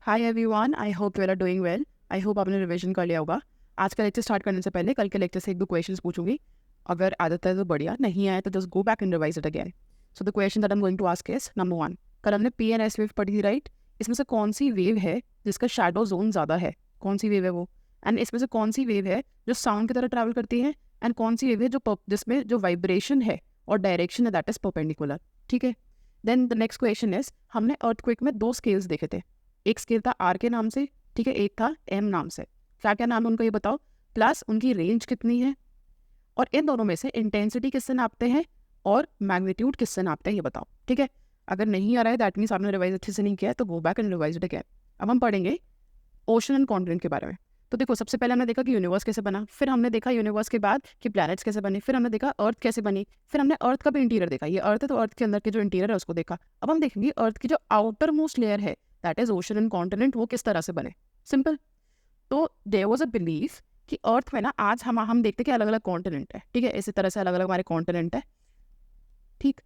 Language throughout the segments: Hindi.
Hi everyone, I hope you are doing well. I hope आपने रिवीजन कर लिया होगा। आज का लेक्चर स्टार्ट करने से पहले कल के लेक्चर से एक दो क्वेश्चंस पूछूंगी। अगर आदत है तो बढ़िया, नहीं आया तो just go back and revise it again. So the question that I am going to ask is number 1। कल हमने पी एंड एस वेव पढ़ी थी, राइट? इसमें से कौन सी वेव है जिसका शैडो जोन ज़्यादा है? कौन सी वेव है वो? एंड इसमें से कौन सी वेव है जो साउंड की तरह ट्रैवल करती है? एंड कौन सी वेव है जो जिसमें जो वाइब्रेशन है और डायरेक्शन है दैट इज परपेंडिकुलर? ठीक है। Then the next question is, हमने अर्थक्वेक में दो स्केल्स देखे थे। एक स्केल था आर के नाम से, ठीक है, एक था एम नाम से। क्या क्या नाम है उनको ये बताओ, प्लस उनकी रेंज कितनी है, और इन दोनों में से इंटेंसिटी किससे नापते हैं और मैग्नीट्यूड किससे नापते हैं ये बताओ। ठीक है। अगर नहीं आ रहा है दैट मीन्स आपने रिवाइज अच्छे से नहीं किया है, तो गो back and revise it again. अब हम पढ़ेंगे ओशन एंड कॉन्टिनेंट के बारे में। तो देखो, सबसे पहले हमने देखा कि यूनिवर्स कैसे बना, फिर हमने देखा यूनिवर्स के बाद कि प्लैनेट्स कैसे बने, फिर हमने देखा अर्थ कैसे बनी, फिर हमने अर्थ का भी इंटीरियर देखा। ये अर्थ है तो अर्थ के अंदर के जो इंटीरियर है उसको देखा। अब हम देखेंगे अर्थ की जो आउटर मोस्ट लेयर है that is ocean and continent, वो किस तरह से बने। सिंपल। तो देयर वाज अ बिलीफ कि अर्थ में ना आज हम देखते कि अलग अलग कॉन्टिनेंट है, ठीक है, इसी तरह से अलग अलग हमारे कॉन्टिनेंट है। ठीक।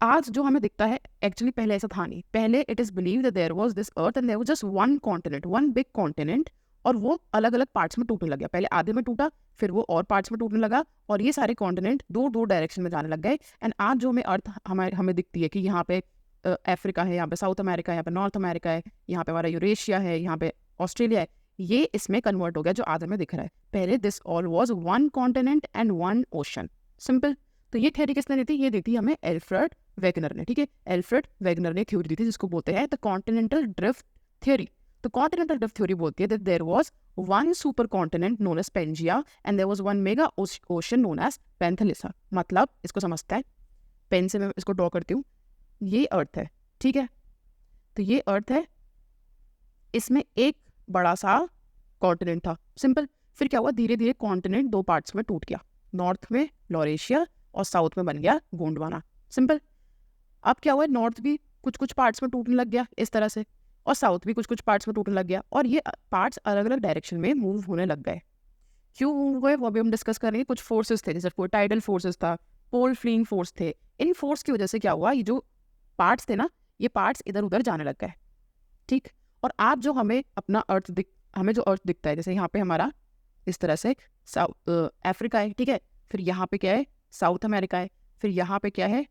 आज जो हमें दिखता है एक्चुअली पहले ऐसा था नहीं। पहले it is believe that there was this earth and there was just one continent, one big continent, और वो अलग अलग पार्ट्स में टूटने लग गया। पहले आधे में टूटा, फिर वो और पार्ट्स में टूटने लगा, और ये सारे कॉन्टिनेंट दो दो डायरेक्शन में जाने लग गए। एंड आज जो हमें अर्थ हमें दिखती है कि यहाँ पे अफ्रीका है, यहाँ पे साउथ अमेरिका है, यहाँ पे नॉर्थ अमेरिका है, यहाँ पे हमारा यूरेशिया है, यहाँ पे ऑस्ट्रेलिया है, ये इसमें कन्वर्ट हो गया जो आज हमें दिख रहा है। पहले this all was one continent and one ocean. Simple. तो ये थ्योरी किसने दी थी? ये दी थी हमें एल्फ्रेड वेगनर ने। ठीक है, एल्फ्रेड वेगनर ने थ्योरी दी थी जिसको बोलते हैं द कॉन्टिनेंटल ड्रिफ्ट थ्योरी। तो कॉन्टिनेंटल ड्रिफ्ट थ्योरी बोलती है that there was one supercontinent known as Pangaea and there was one mega ocean known as Panthalassa. मतलब इसको समझता है, पेन से मैं इसको ड्रॉ करती हूँ। ये अर्थ है, ठीक है, तो ये अर्थ है, इसमें एक बड़ा सा कॉन्टिनेंट था। सिंपल। फिर क्या हुआ, धीरे धीरे कॉन्टिनेंट दो पार्ट्स में टूट गया। नॉर्थ में लॉरेशिया और साउथ में बन गया गोंडवाना। सिंपल। अब क्या हुआ, नॉर्थ भी कुछ कुछ पार्ट्स में टूटने लग गया इस तरह से, और साउथ भी कुछ कुछ पार्ट्स में टूटने लग गया, और ये पार्ट्स अलग अलग डायरेक्शन में मूव होने लग गए। क्यों मूव हुए वो भी हम डिस्कस करेंगे। कुछ फोर्सेस थे, जैसे कोई टाइडल फोर्सेस था, पोल फ्लिंग फोर्स थे। इन फोर्स की वजह से क्या हुआ, ये जो पार्ट्स थे ना, ये पार्ट्स इधर उधर जाने लग गए। ठीक। और आज जो हमें अपना हमें जो अर्थ दिखता है, जैसे यहाँ पे हमारा इस तरह से अफ्रीका है, ठीक है, फिर यहाँ पे क्या है, साउथ अमेरिका है, फिर यहाँ पे क्या है,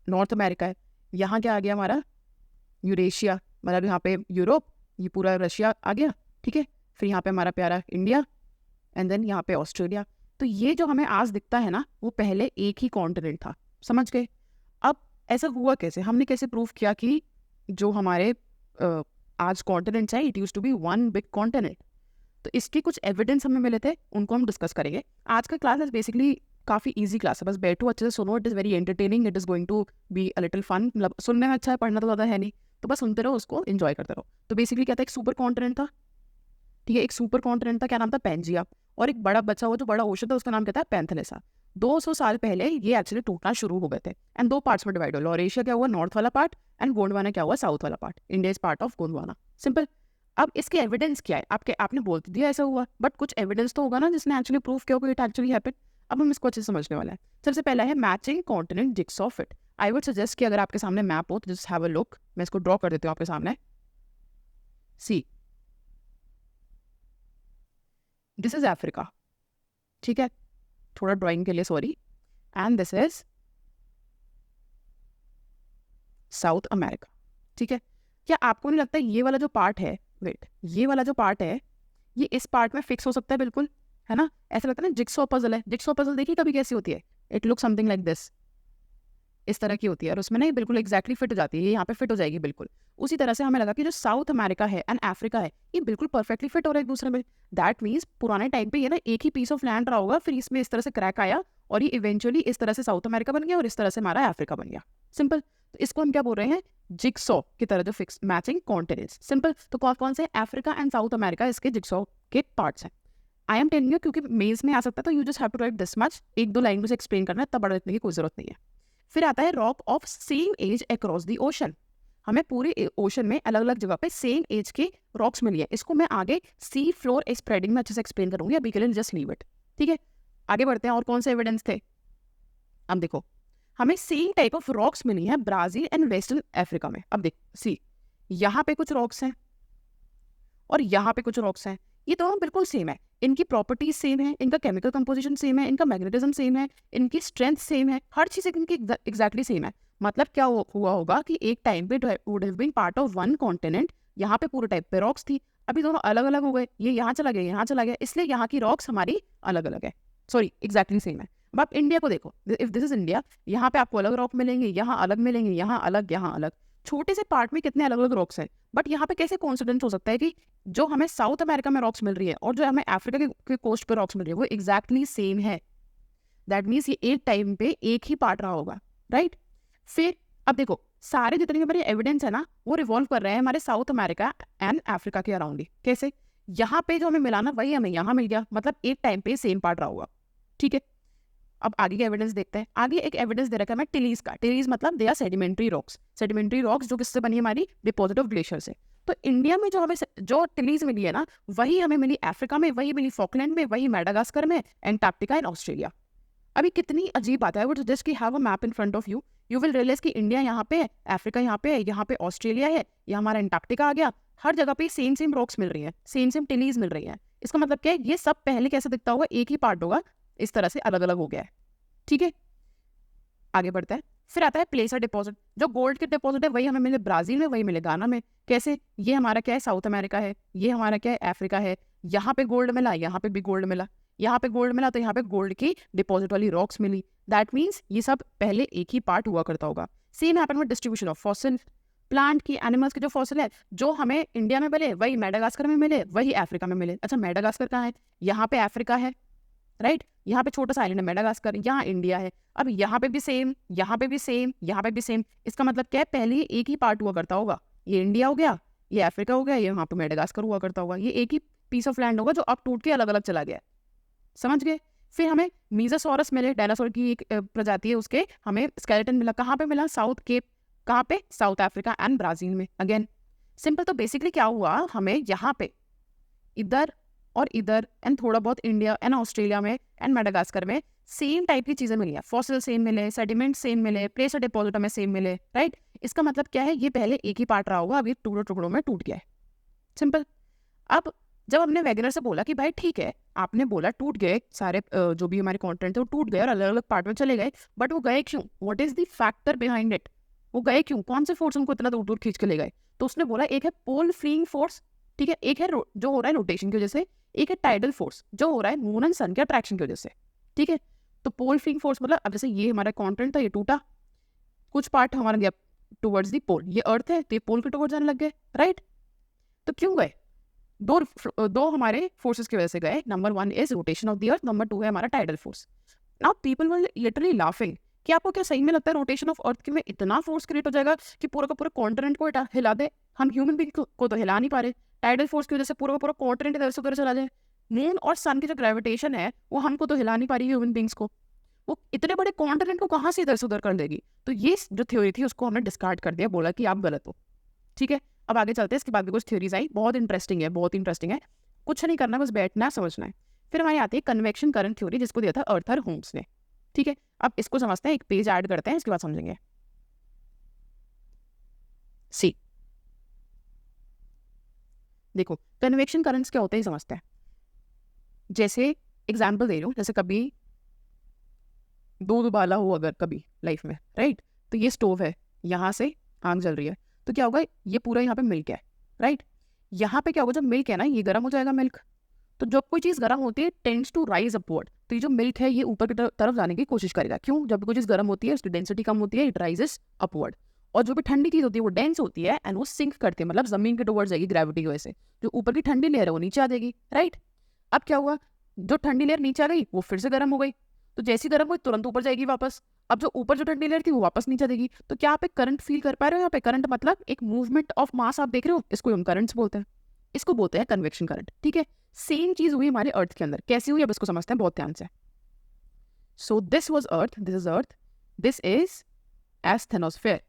नॉर्थ अमेरिका है, यहाँ क्या आ गया हमारा, यूरेशिया, मतलब यहाँ पे यूरोप, ये पूरा रशिया आ गया, ठीक है, फिर यहाँ पे हमारा प्यारा इंडिया, एंड देन यहाँ पे ऑस्ट्रेलिया। तो ये जो हमें आज दिखता है ना, वो पहले एक ही कॉन्टिनेंट था। समझ गए? अब ऐसा हुआ कैसे, हमने कैसे प्रूव किया कि जो हमारे आज कॉन्टिनेंट्स हैं it use to be one big continent? तो इसके कुछ एविडेंस हमें मिले थे, उनको हम डिस्कस करेंगे। आज का क्लास इज बेसिकली काफ़ी इजी क्लास है, बस बैठो अच्छे से सुनो। It is very entertaining, it is going to be a little fun. मतलब सुनने में अच्छा है, पढ़ना तो ज़्यादा है नहीं, तो बस सुनते रहो, उसको एंजॉय करते रहो। तो बेसिकली क्या था, एक सुपर कॉन्टिनेंट था, ठीक है, एक सुपर कॉन्टिनेंट था, क्या नाम था, पेंजिया, और एक बड़ा बचा हुआ जो बड़ा ओशन था उसका नाम क्या था, पैंथेलिसा। 200 साल पहले ये एक्चुअली टूटना शुरू हो गए थे, एंड दो पार्ट्स में डिवाइड हो। लॉरेशिया क्या हुआ, नॉर्थ वाला पार्ट, एंड गोंडवाना क्या हुआ, साउथ वाला part. India is part of Gondwana. Simple. अब इसके एविडेंस क्या है, आपने बोल तो दिया ऐसा हुआ, बट कुछ एविडेंस तो होगा ना जिसने एक्चुअली प्रूफ किया होगा इट एक्चुअली हैपेंड। अब हम इसको अच्छे से समझने वाला है। सबसे पहला है matching continent jigsaw fit. I would suggest कि अगर आपके सामने मैप हो तो जस्ट हैव अ लुक। मैं इसको ड्रॉ कर देती हूँ आपके सामने। सी, दिस इज अफ्रीका, ठीक है, थोड़ा ड्राइंग के लिए sorry, and this is south America, ठीक है। क्या आपको नहीं लगता ये वाला जो पार्ट है, वेट, ये वाला जो पार्ट है ये इस पार्ट में फिक्स हो सकता है? बिल्कुल, है ना? ऐसा लगता है ना जिग्सॉ पजल है। जिग्सॉ पजल देखिए कभी कैसी होती है, it look something like this, इस तरह की होती है, और उसमें ना ये बिल्कुल एग्जैक्टली फिट हो जाती है, ये यहाँ पे फिट हो जाएगी बिल्कुल। उसी तरह से हमें लगा कि जो साउथ अमेरिका है एंड अफ्रीका है ये बिल्कुल परफेक्टली फिट हो रहा है एक दूसरे में। दैट मीन्स पुराने टाइम पे ये ना एक ही पीस ऑफ लैंड रहा होगा, फिर इसमें इस तरह से क्रैक आया, और ये इवेंचुअली इस तरह से साउथ अमेरिका बन गया, और इस तरह से हमारा अफ्रीका बन गया। सिंपल। तो इसको हम क्या बोल रहे हैं, जिग्सॉ की तरह जो फिक्स मैचिंग कॉन्टिनेंट्स। सिंपल। तो कौन कौन से, अफ्रीका एंड साउथ अमेरिका इसके जिग्सॉ के पार्ट्स हैं। आई एम टेलिंग यू क्योंकि मेल्स में आ सकता है, तो you just have to write this much, एक दो लाइन में से एक्सप्लेन करना है, तब बड़ा इतने की कोई जरूरत नहीं है। फिर आता है rock of same age across the ocean. हमें पूरे ओशन में अलग अलग जगह पे सेम एज के रॉक्स मिली है। इसको मैं आगे सी फ्लोर स्प्रेडिंग में अच्छे से एक्सप्लेन करूंगी, अभी के लिए जस्ट लीव इट, ठीक है। आगे बढ़ते हैं, और कौन से एविडेंस थे। अब देखो, हमें सेम टाइप ऑफ रॉक्स मिली है ब्राजील एंड वेस्टर्न अफ्रीका में। अब देख सी, यहाँ पे कुछ रॉक्स हैं और यहाँ पे कुछ रॉक्स हैं, ये दोनों बिल्कुल सेम है, इनकी प्रॉपर्टीज सेम है, इनका केमिकल कंपोजिशन सेम है, इनका मैग्नेटिज्म सेम है, इनकी स्ट्रेंथ सेम है, हर चीज़ इनकी एग्जैक्टली सेम है। मतलब क्या हुआ होगा कि एक टाइम पे would have been part of one continent, यहाँ पे पूरे टाइप पे रॉक्स थी, अभी दोनों अलग अलग हो गए, ये यहाँ चला गया, यहाँ चला गया, इसलिए यहाँ की रॉक्स हमारी अलग अलग है, सॉरी एग्जैक्टली सेम है। अब आप इंडिया को देखो, इफ दिस इज इंडिया, यहाँ पे आपको अलग रॉक मिलेंगे, यहाँ अलग मिलेंगे, यहाँ अलग, यहाँ अलग, छोटे से पार्ट में कितने अलग अलग रॉक्स हैं, बट यहाँ पे कैसे कॉन्सिडेंस हो सकता है कि जो हमें साउथ अमेरिका में रॉक्स मिल रही है और जो हमें अफ्रीका के कोस्ट पे रॉक्स मिल रही है वो एग्जैक्टली सेम है। दैट मीन्स ये एक टाइम पे एक ही पार्ट रहा होगा, राइट। फिर अब देखो, सारे जितने हमारे एविडेंस है ना वो रिवॉल्व कर रहे हैं हमारे साउथ अमेरिका एंड अफ्रीका के अराउंड ही। कैसे? यहाँ पे जो हमें मिला ना वही हमें यहाँ मिल गया, मतलब एक टाइम पे सेम पार्ट रहा होगा, ठीक है। अब आगे का एविडेंस देखते हैं। आगे एक एविडेंस दे रखा है मैं टिलीज का। टिलीज मतलब they are sedimentary rocks. Sedimentary rocks जो किससे बनी, हमारी डिपॉजिट ऑफ ग्लेशियर से। तो इंडिया में जो हमें जो टिलीज मिली है ना वही हमें मिली अफ्रीका में, वही मिली फॉकलैंड में, वही मेडागास्कर में, एंटार्क्टिका एंड ऑस्ट्रेलिया। अभी कितनी अजीब बात है, वो just keep have a map in front of you, you will realise कि इंडिया यहाँ पे है, अफ्रीका यहाँ पे है, यहाँ पे ऑस्ट्रेलिया है, यहाँ हमारा एंटार्क्टिका आ गया, हर जगह पे सेम सेम रॉक्स मिल रही है, सेम सेम टिलीज मिल रही है। इसका मतलब क्या है, ये सब पहले कैसे दिखता होगा, एक ही पार्ट होगा, इस तरह से अलग अलग हो गया है, ठीक है। आगे बढ़ता है। फिर आता है प्लेसर डिपॉजिट। जो गोल्ड के डिपॉजिट है वही हमें मिले ब्राजील में, वही मिले गाना में। कैसे? ये हमारा क्या है, साउथ अमेरिका है, ये हमारा क्या है, अफ्रीका है। यहाँ पे गोल्ड मिला, यहाँ पे भी गोल्ड मिला, यहाँ पे गोल्ड मिला तो यहाँ पे गोल्ड की डिपॉजिट वाली रॉक्स मिली। दैट मीन्स ये सब पहले एक ही पार्ट हुआ करता होगा। Same happen with distribution of fossil. Plant की, एनिमल्स के जो फॉसिल है जो हमें इंडिया में मिले वही मेडागास्कर में मिले, वही अफ्रीका में मिले। अच्छा, मेडागास्कर कहाँ है? यहाँ पे अफ्रीका है, राइट। यहाँ पे छोटा सा आइलैंड है मेडागास्कर, यहाँ इंडिया है। अब यहाँ पे भी सेम, यहाँ पे भी सेम, यहाँ पे भी सेम। इसका मतलब क्या है, पहले एक ही पार्ट हुआ करता होगा। ये इंडिया हो गया, ये अफ्रीका हो गया, ये यहाँ पे मेडागास्कर हुआ करता होगा। ये एक ही पीस ऑफ लैंड होगा जो अब टूट के अलग अलग चला गया। समझ गए? फिर हमें मीजोसॉरस मिले, डायनासोर की एक प्रजाति है, उसके हमें स्केलेटन मिला। कहाँ पे मिला? South cape. कहाँ पे? साउथ अफ्रीका एंड ब्राजील में। Again simple. तो बेसिकली क्या हुआ, हमें यहाँ पे इधर और इधर एंड थोड़ा बहुत इंडिया एंड ऑस्ट्रेलिया में एंड मेडागास्कर में सेम टाइप की चीजें मिली है। फॉसिल सेम मिले, सेडिमेंट सेम मिले, प्लेसर डिपॉजिट में सेम मिले, राइट। इसका मतलब क्या है, ये पहले एक ही पार्ट रहा होगा, अभी टुकड़ों टुकड़ों में टूट गया है। सिंपल। अब जब हमने वैगनर से बोला कि भाई ठीक है, आपने बोला टूट गए सारे जो भी हमारे कॉन्टेंट थे वो टूट गए और अलग अलग पार्ट में चले गए, बट वो गए क्यों? What is the factor behind it? वो गए क्यों? कौन से फोर्स उनको इतना दूर दूर खींच के ले गए? तो उसने बोला एक है पोल फ्रीइंग फोर्स, ठीक है, एक है जो हो रहा है रोटेशन की वजह से, एक है टाइडल फोर्स जो हो रहा है मून एंड सन के अट्रैक्शन की वजह से, ठीक है। तो पोल फ्रीइंग फोर्स मतलब अब जैसे ये हमारा कॉन्टेंट था, ये टूटा, कुछ पार्ट हमारा गया टुवर्ड्स दी पोल, ये अर्थ है तो ये पोल के टुवर्ड्स जाने लग गए, राइट। तो क्यों गए? दो हमारे फोर्सेस की वजह से गए। Number 1 is rotation of the earth, number 2 है हमारा tidal force. Now people were literally laughing कि आपको क्या सही में लगता है रोटेशन ऑफ अर्थ में इतना फोर्स क्रिएट हो जाएगा कि पूरा का पूरा कॉन्टिनेंट को हिला दे? हम ह्यूमन बींग को तो हिला नहीं पा रहे, टाइडल फोर्स की वजह से पूरा का पूरा कॉन्टिनेंट इधर से उधर चला जाए। मून और सन की जो ग्रेविटेशन है वो हमको तो हिला नहीं पा रही ह्यूमन बींग्स को, वो इतने बड़े कॉन्टिनेंट को कहाँ से इधर से उधर कर देगी? तो ये जो थ्योरी थी उसको हमने डिस्कार्ड कर दिया, बोला कि आप गलत हो, ठीक है। अब आगे चलते हैं। इसके बाद भी कुछ थ्योरीज आई, बहुत इंटरेस्टिंग है, बहुत इंटरेस्टिंग है। कुछ नहीं करना, बस बैठना समझना है। फिर हमारी आती है कन्वेक्शन करंट थ्योरी, जिसको दिया था अर्थर होम्स ने, ठीक है। अब इसको समझते हैं, एक पेज ऐड करते हैं, इसके बाद समझेंगे। सी देखो, कन्वेक्शन करंट्स क्या होते हैं समझते हैं। जैसे एग्जाम्पल दे रही हूँ, जैसे कभी दूध उबाला हो अगर कभी लाइफ में, राइट, तो ये स्टोव है, यहाँ से आग जल रही है, तो क्या होगा, ये पूरा यहाँ पे मिल्क है, राइट। यहाँ पे क्या होगा, जब मिल्क है ना ये गर्म हो जाएगा मिल्क, तो जब कोई चीज़ गर्म होती है टेंड्स टू राइज अपवर्ड, तो ये जो मिल्क है ये ऊपर की तरफ जाने की कोशिश करेगा। क्यों? जब कोई चीज़ गर्म होती है उसकी डेंसिटी कम होती है, इट राइजेस अपवर्ड। और जो भी ठंडी चीज़ होती है वो डेंस होती है एंड वो सिंक करती है, मतलब जमीन के टुवर्ड्स जाएगी ग्रेविटी की वजह से। जो ऊपर की ठंडी लेयर है वो नीचे आ जाएगी, राइट। अब क्या हुआ, जो ठंडी लेयर नीचे आ गई वो फिर से गर्म हो गई, तो जैसी गर्म हुई तुरंत ऊपर जाएगी वापस। अब जो ऊपर जो ठंडी लेयर थी वो वापस नीचे देगी। तो क्या आप एक करंट फील कर पा रहे हो? यहाँ पे करंट मतलब एक मूवमेंट ऑफ मास आप देख रहे हो, इसको हम करंट्स बोलते हैं, इसको बोलते हैं कन्वेक्शन करंट, ठीक है। सेम चीज हुई हमारे अर्थ के अंदर। कैसी हुई अब इसको समझते हैं बहुत ध्यान से। So this was earth, this is earth, this is asthenosphere.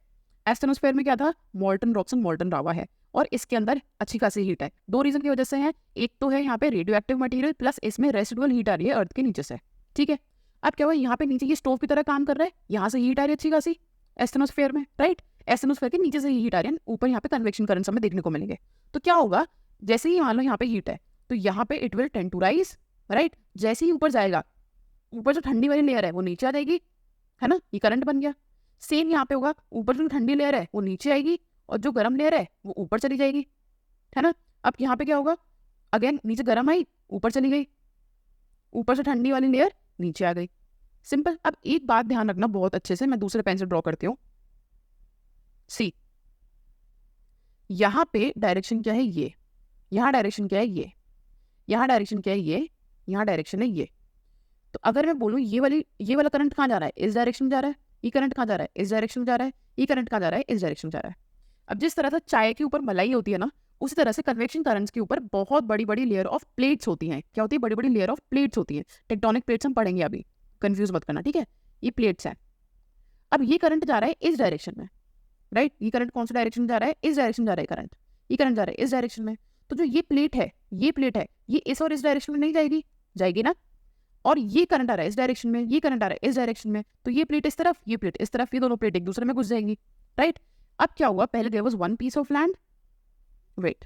Asthenosphere में क्या था, मोल्टन रॉक्स एंड मोल्टन लावा है, और इसके अंदर अच्छी खासी हीट है। दो रीजन की वजह से है, एक तो है यहाँ पे रेडियो एक्टिव मटेरियल, प्लस इसमें रेसिडुअल हीट आ रही है अर्थ के नीचे से, ठीक है। अब क्या हुआ, यहाँ पे नीचे ये स्टोव की तरह काम कर रहा है, यहाँ से हीट आ रही है अच्छी खासी एस्थेनोस्फेयर में, राइट। एटमॉस्फेयर के नीचे से हीट आ रही है, ऊपर यहाँ पे कन्वेक्शन करंट्स हमें देखने को मिलेंगे। तो क्या होगा, जैसे ही मान लो यहाँ पे हीट है तो यहाँ पे it will tend to rise, right. जैसे ही ऊपर जाएगा, ऊपर जो ठंडी वाली लेयर है वो नीचे आ जाएगी, है ना, ये करंट बन गया। सेम यहाँ पे होगा, ऊपर जो ठंडी लेयर है वो नीचे आएगी और जो गर्म लेयर है वो ऊपर चली जाएगी, है ना। अब यहाँ पे क्या होगा, अगेन नीचे गर्म आई ऊपर चली गई, ऊपर से ठंडी वाली लेयर नीचे आ गई, सिंपल। अब एक बात ध्यान रखना बहुत अच्छे से, मैं दूसरे पेन से ड्रॉ करती हूँ। सी, यहाँ पे डायरेक्शन क्या है, ये, यहाँ डायरेक्शन क्या है, ये, यहाँ डायरेक्शन क्या है, ये, यहाँ डायरेक्शन है ये। तो अगर मैं बोलूँ ये वाला करंट कहाँ जा रहा है, इस डायरेक्शन में जा रहा है, ये करंट कहाँ जा रहा है, इस डायरेक्शन में जा रहा है, ये करंट कहाँ जा रहा है, इस डायरेक्शन में जा रहा है। अब जिस तरह से चाय के ऊपर मलाई होती है ना, उसी तरह से कन्वेक्शन करंट्स के ऊपर बहुत बड़ी बड़ी लेयर ऑफ प्लेट्स होती हैं। क्या होती है, बड़ी बड़ी लेयर ऑफ प्लेट्स होती हैं। टेक्टोनिक प्लेट्स हम पढ़ेंगे अभी, कंफ्यूज मत करना, ठीक है। ये प्लेट्स हैं। अब ये करंट जा रहा है इस डायरेक्शन में, राइट। ये करंट कौन सा डायरेक्शन में जा रहा है, इस डायरेक्शन में जा रहा है करंट, ये करंट जा रहा है इस डायरेक्शन में। तो जो ये प्लेट है, ये इस और इस डायरेक्शन में नहीं जाएगी, जाएगी ना। और ये करंट आ रहा है इस डायरेक्शन में, ये करंट आ रहा है इस डायरेक्शन में, तो ये प्लेट इस तरफ, ये प्लेट इस तरफ, ये दोनों प्लेट एक दूसरे में घुस जाएंगी, राइट। अब क्या हुआ, पहले there was one piece of land, wait,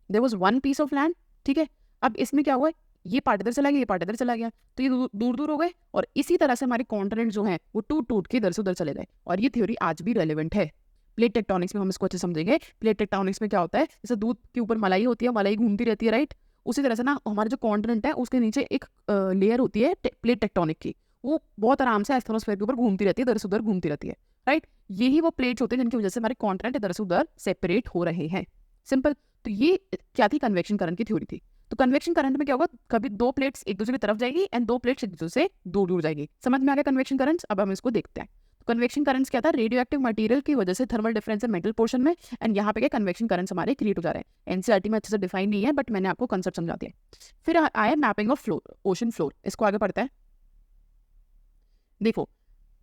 there was one piece of land, ठीक है। अब इसमें क्या हुआ, ये पार्ट इधर चला गया, ये पार्ट इधर चला गया, तो ये दूर दूर हो गए, और इसी तरह से हमारे कॉन्टिनेंट जो हैं वो टूट टूट के इधर से उधर चले गए। और ये थ्योरी आज भी रेलिवेंट है। प्लेट टेक्टोनिक्स में हम इसको अच्छे समझेंगे। प्लेट टेक्टोनिक्स में क्या होता है, जैसे दूध के ऊपर मलाई होती है, मलाई घूमती रहती है, राइट। उसी तरह से ना हमारे जो कॉन्टिनेंट है उसके नीचे एक लेयर होती है प्लेट टेक्टोनिक की, वो बहुत आराम से एस्टेनोस्फेयर के ऊपर घूमती रहती है, इधर से उधर घूमती रहती है, राइट। यही वो प्लेट्स होते हैं जिनकी वजह से हमारे कॉन्टिनेंट इधर से उधर सेपरेट हो रहे हैं, सिंपल। तो ये क्या थी, कन्वेक्शन करंट की थ्योरी थी। तो कन्वेक्शन करंट में क्या होगा, कभी दो प्लेट्स एक दूसरे की तरफ जाएगी एंड दो प्लेट्स एक दूसरे से दूर दूर जाएगी। समझ में आ गया कन्वेक्शन करंट्स। अब हम इसको देखते हैं। तो कन्वेक्शन करंट्स क्या था, रेडियो एक्टिव मटेरियल की वजह से थर्मल डिफरेंस है मेटल पोर्शन में, एंड यहाँ पे क्या कन्वेक्शन करंट्स हमारे क्रिएट हो जा रहे हैं। एनसीईआरटी में अच्छे से डिफाइन नहीं है, बट मैंने आपको कंसेप्ट समझा दिया। फिर आया mapping of floor, ocean floor, इसको आगे पढ़ते हैं। देखो,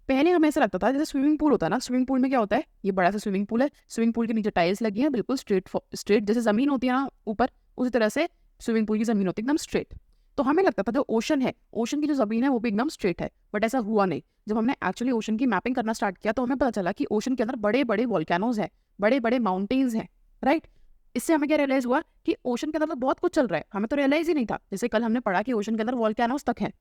पहले हमें ऐसा लगता था जैसे स्विमिंग पूल होता है ना, स्विमिंग पूल में क्या होता है, ये बड़ा सा स्विमिंग पूल है, स्विमिंग पूल के नीचे टाइल्स लगी हैं बिल्कुल स्ट्रेट, जैसे जमीन होती है ना ऊपर, उसी तरह से स्विमिंग पूल की जमीन होती है एकदम स्ट्रेट। तो हमें लगता था जो ओशन है, ओशन की जो जमीन है वो भी एकदम स्ट्रेट है, बट ऐसा हुआ नहीं। जब हमने एक्चुअली ओशन की मैपिंग करना स्टार्ट किया तो हमें पता चला कि ओशन के अंदर बड़े बड़े वॉल्केनोज हैं, बड़े बड़े माउंटेन्स हैं, राइट। इससे हमें क्या रियलाइज हुआ कि ओशन के अंदर तो बहुत कुछ चल रहा है, हमें तो रियलाइज ही नहीं था। जैसे कल हमने पढ़ा कि ओशन के अंदर वॉल्केनोज तक हैं,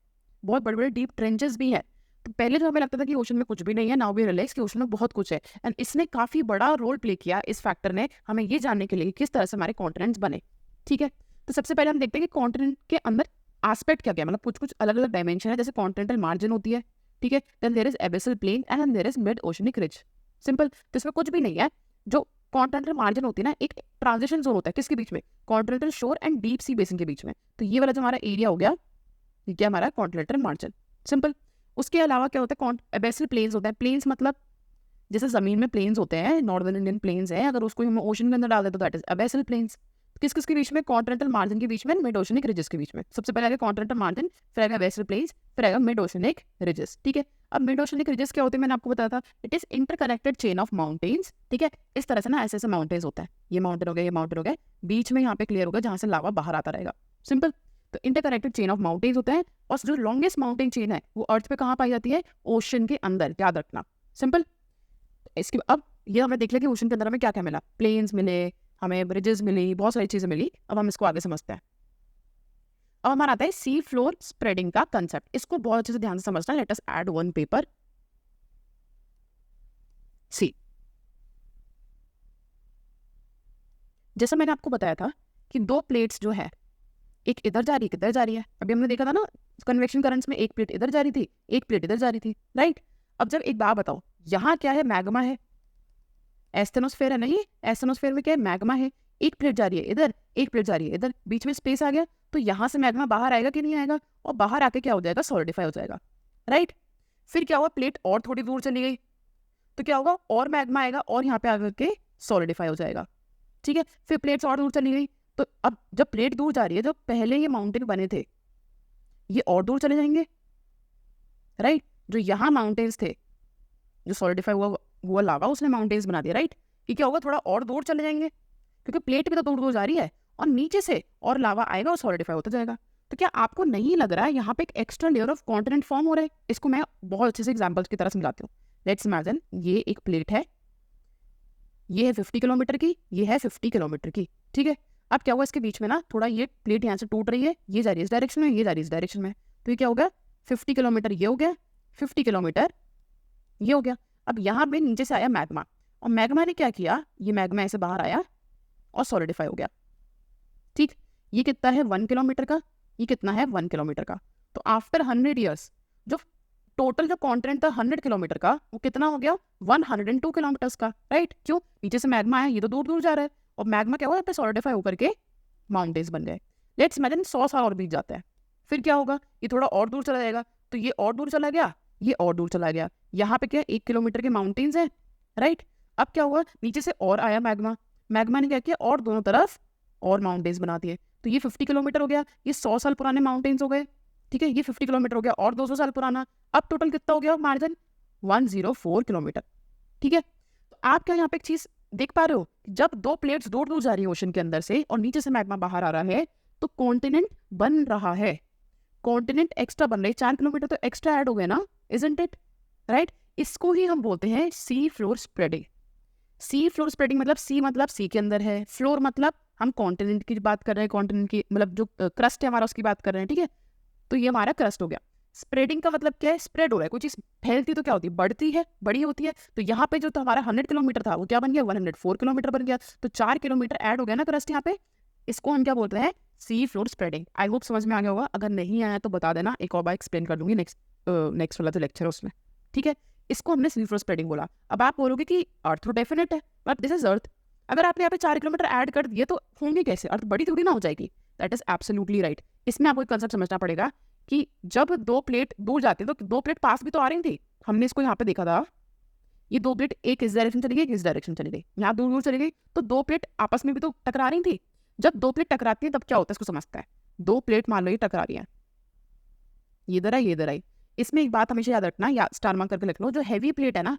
बहुत बड़े बड़े डीप ट्रेंचेस भी हैं। तो पहले जो हमें लगता था कि ओशन में कुछ भी नहीं है, नाउ वी रियलाइज कि ओशन में बहुत कुछ है, एंड इसने काफी बड़ा रोल प्ले किया, इस फैक्टर ने, हमें ये जानने के लिए किस तरह से हमारे कॉन्टिनेंट्स बने, ठीक है। तो सबसे पहले हम देखते हैं कि कॉन्टिनेंट के अंदर एस्पेक्ट क्या क्या, मतलब कुछ कुछ अलग अलग डायमेंशन है। जैसे कॉन्टिनेंटल मार्जिन होती है, ठीक है, then there is abyssal plain and then there is mid oceanic ridge, simple. तो इसमें कुछ भी नहीं है। जो कॉन्टिनेंटल मार्जिन होती है ना, एक ट्रांजिशन जोन होता है किसके बीच में, कॉन्टिनेंटल शोर एंड डीप सी बेसिन के बीच में। तो ये वाला जो हमारा एरिया हो गया, ये क्या हमारा कॉन्टिनेंटल मार्जिन, सिंपल। उसके अलावा क्या होता है, एबेसल प्लेन्स होता है। प्लेन्स मतलब जैसे जमीन में प्लेन्स होते हैं, नॉर्दर्न इंडियन प्लेन्स है, अगर उसको हम ओशन के अंदर डाल दें तो दैट इज एबेसल प्लेन्स। किस किस के बीच में, कॉन्टिनेंटल मार्जिन के बीच में, मिड ओशनिक रिजेस के बीच में। सबसे पहले आएगा कॉन्टिनेंटल मार्जिन, फिर आएगा एबेसल प्लेन्स, फिर आएगा मिड ओशनिक रिजेस, ठीक है। अब मिड ओशनिक रिजेस क्या होते हैं, मैंने आपको बताया था, it is interconnected chain of mountains, ठीक है। इस तरह से ना ऐसे ऐसे माउंटेन्स होते हैं, ये माउंटेन हो गया, ये माउंटेन हो गया, बीच में यहाँ पे क्लियर होगा जहाँ से लावा बाहर आता रहेगा, सिंपल। तो इंटरकनेक्टेड चेन ऑफ माउंटेन्स होते हैं, और जो लॉन्गेस्ट माउंटेन चेन है वो अर्थ पे कहाँ पाई जाती है, ओशन के अंदर, याद रखना, सिंपल। इसके अब ये हमें देख लिया कि ओशन के अंदर हमें क्या क्या मिला, प्लेन्स मिले, हमें ब्रिजेस मिली, बहुत सारी चीजें मिली। अब हम इसको आगे समझते हैं। अब हमारा आता है सी फ्लोर स्प्रेडिंग का कंसेप्ट। इसको बहुत अच्छे से ध्यान से समझना। Let us add one paper sea. जैसा मैंने आपको बताया था कि दो प्लेट्स जो है, एक इधर जा रही है, एक इधर जा रही है। अभी हमने देखा था ना कन्वेक्शन करंट्स में, एक प्लेट इधर जा रही थी, एक प्लेट इधर जा रही थी, राइट। अब जब एक बात बताओ, यहाँ क्या है, मैग्मा है, एस्टेनोस्फेयर है, नहीं, एस्टेनोस्फेयर में क्या है, मैग्मा है। एक प्लेट जा रही है इधर, एक प्लेट जा रही है इधर, बीच में स्पेस आ गया, तो यहाँ से मैग्मा बाहर आएगा कि नहीं आएगा, और बाहर आके क्या हो जाएगा, सॉलिडिफाई हो जाएगा, राइट। फिर क्या हुआ, प्लेट और थोड़ी दूर चली गई, तो क्या होगा, और मैग्मा आएगा और यहाँ पे आकर के सॉलिडिफाई हो जाएगा, ठीक है। फिर प्लेट्स और दूर चली गई, तो अब जब प्लेट दूर जा रही है, जो पहले ये माउंटेन बने थे ये और दूर चले जाएंगे, राइट। जो यहाँ माउंटेन्स थे, जो सॉलिडिफाई हुआ लावा, उसने माउंटेन्स बना दिया, राइट। ये क्या होगा, थोड़ा और दूर चले जाएंगे, क्योंकि प्लेट भी तो दूर दूर जा रही है, और नीचे से और लावा आएगा और सॉलिडिफाई होता जाएगा। तो क्या आपको नहीं लग रहा है यहाँ पे एक extra layer of continent form हो रहा है? इसको मैं बहुत अच्छे से एग्जांपल्स की तरह समझाती हूँ। लेट्स इमेजिन ये एक प्लेट है, ये है 50 किलोमीटर की, ये है 50 किलोमीटर की, ठीक है। अब क्या हुआ, इसके बीच में ना थोड़ा ये प्लेट यहाँ से टूट रही है, ये जा रही है इस डायरेक्शन में, ये जा रही है इस डायरेक्शन में, तो ये क्या हो गया 50 किलोमीटर ये हो गया, 50 किलोमीटर ये हो गया। अब यहाँ पे नीचे से आया मैग्मा, और मैग्मा ने क्या किया, ये मैग्मा ऐसे बाहर आया और सॉलिडिफाई हो गया, ठीक। ये कितना है 1 किलोमीटर का, ये कितना है 1 किलोमीटर का। तो आफ्टर 100 ईयर्स जो टोटल जो कॉन्टिनेंट था 100 किलोमीटर का, वो कितना हो गया 102 किलोमीटर्स का, राइट। क्यों, नीचे से मैग्मा आया, ये तो दूर दूर जा रहा है, और मैग्मा क्या हुआ, यहाँ पे सॉलिडिफाई होकर के माउंटेन्स बन गए। लेट्स इमेजिन 100 साल और बीत जाता है, फिर क्या होगा, ये थोड़ा और दूर चला जाएगा, तो ये और दूर चला गया, ये और दूर चला गया, यहाँ पे क्या 1 किलोमीटर के माउंटेन्स हैं, राइट। अब क्या हुआ, नीचे से और आया मैग्मा, मैग्मा ने क्या किया और दोनों तरफ और माउंटेन्स बना दिए, तो ये 50 किलोमीटर हो गया, ये 100 साल पुराने माउंटेन्स हो गए, ठीक है। ये 50 किलोमीटर हो गया और 200 साल पुराना, अब टोटल कितना हो गया मार्जिन 104 किलोमीटर, ठीक है। तो आप क्या यहाँ पे एक चीज देख पा रहे हो, जब दो प्लेट्स दूर दूर जा रही है ओशन के अंदर से और नीचे से मैग्मा बाहर आ रहा है, तो कॉन्टिनेंट बन रहा है, कॉन्टिनेंट एक्स्ट्रा बन रही है, 4 किलोमीटर तो एक्स्ट्रा ऐड हो गए ना, इजंट इट, राइट। इसको ही हम बोलते हैं सी फ्लोर स्प्रेडिंग। सी फ्लोर स्प्रेडिंग मतलब सी के अंदर है, फ्लोर मतलब हम कॉन्टिनेंट की बात कर रहे हैं, कॉन्टिनेंट की मतलब जो क्रस्ट है हमारा उसकी बात कर रहे हैं, ठीक है। तो ये हमारा क्रस्ट हो गया। स्प्रेडिंग का मतलब क्या है, स्प्रेड हो रहा है, कोई चीज फैलती तो क्या होती है, बढ़ती है, बड़ी होती है। तो यहाँ पे जो तो हमारा 100 किलोमीटर था वो क्या बन गया 104 किलोमीटर बन गया, तो 4 किलोमीटर ऐड हो गया ना क्रस्ट यहाँ पे। इसको हम क्या बोलते हैं, सी फ्लोर स्प्रेडिंग। आई होप समझ में आ गया होगा, अगर नहीं आया तो बता देना, एक और बार एक्सप्लेन कर दूंगी नेक्स्ट वाला जो लेक्चर है उसमें, ठीक है। इसको हमने सी फ्लोर स्प्रेडिंग बोला। अब आप बोलोगे कि अर्थ तो डेफिनेट है, बट दिस इज अर्थ, अगर आपने यहाँ पे 4 किलोमीटर ऐड कर दिए तो होंगे कैसे, अर्थ बड़ी थोड़ी ना हो जाएगी। That is absolutely right. इसमें आपको एक कंसेप्ट समझना पड़ेगा कि जब दो प्लेट दूर जाती है तो दो प्लेट पास भी तो आ रही थी, हमने इसको यहाँ पे देखा था, ये दो प्लेट एक इस डायरेक्शन चली गई, एक इस डायरेक्शन चली गई, यहाँ दूर दूर चली गई, तो दो प्लेट आपस में भी तो टकरा रही थी। जब दो प्लेट टकराती है तब क्या होता है, इसको समझता है। दो प्लेट मान लो ये टकरा रही है, ये इधर आई ये इधर आई, इसमें एक बात हमेशा याद रखना, या स्टार मार्क करके लिख लो, जो हैवी प्लेट है ना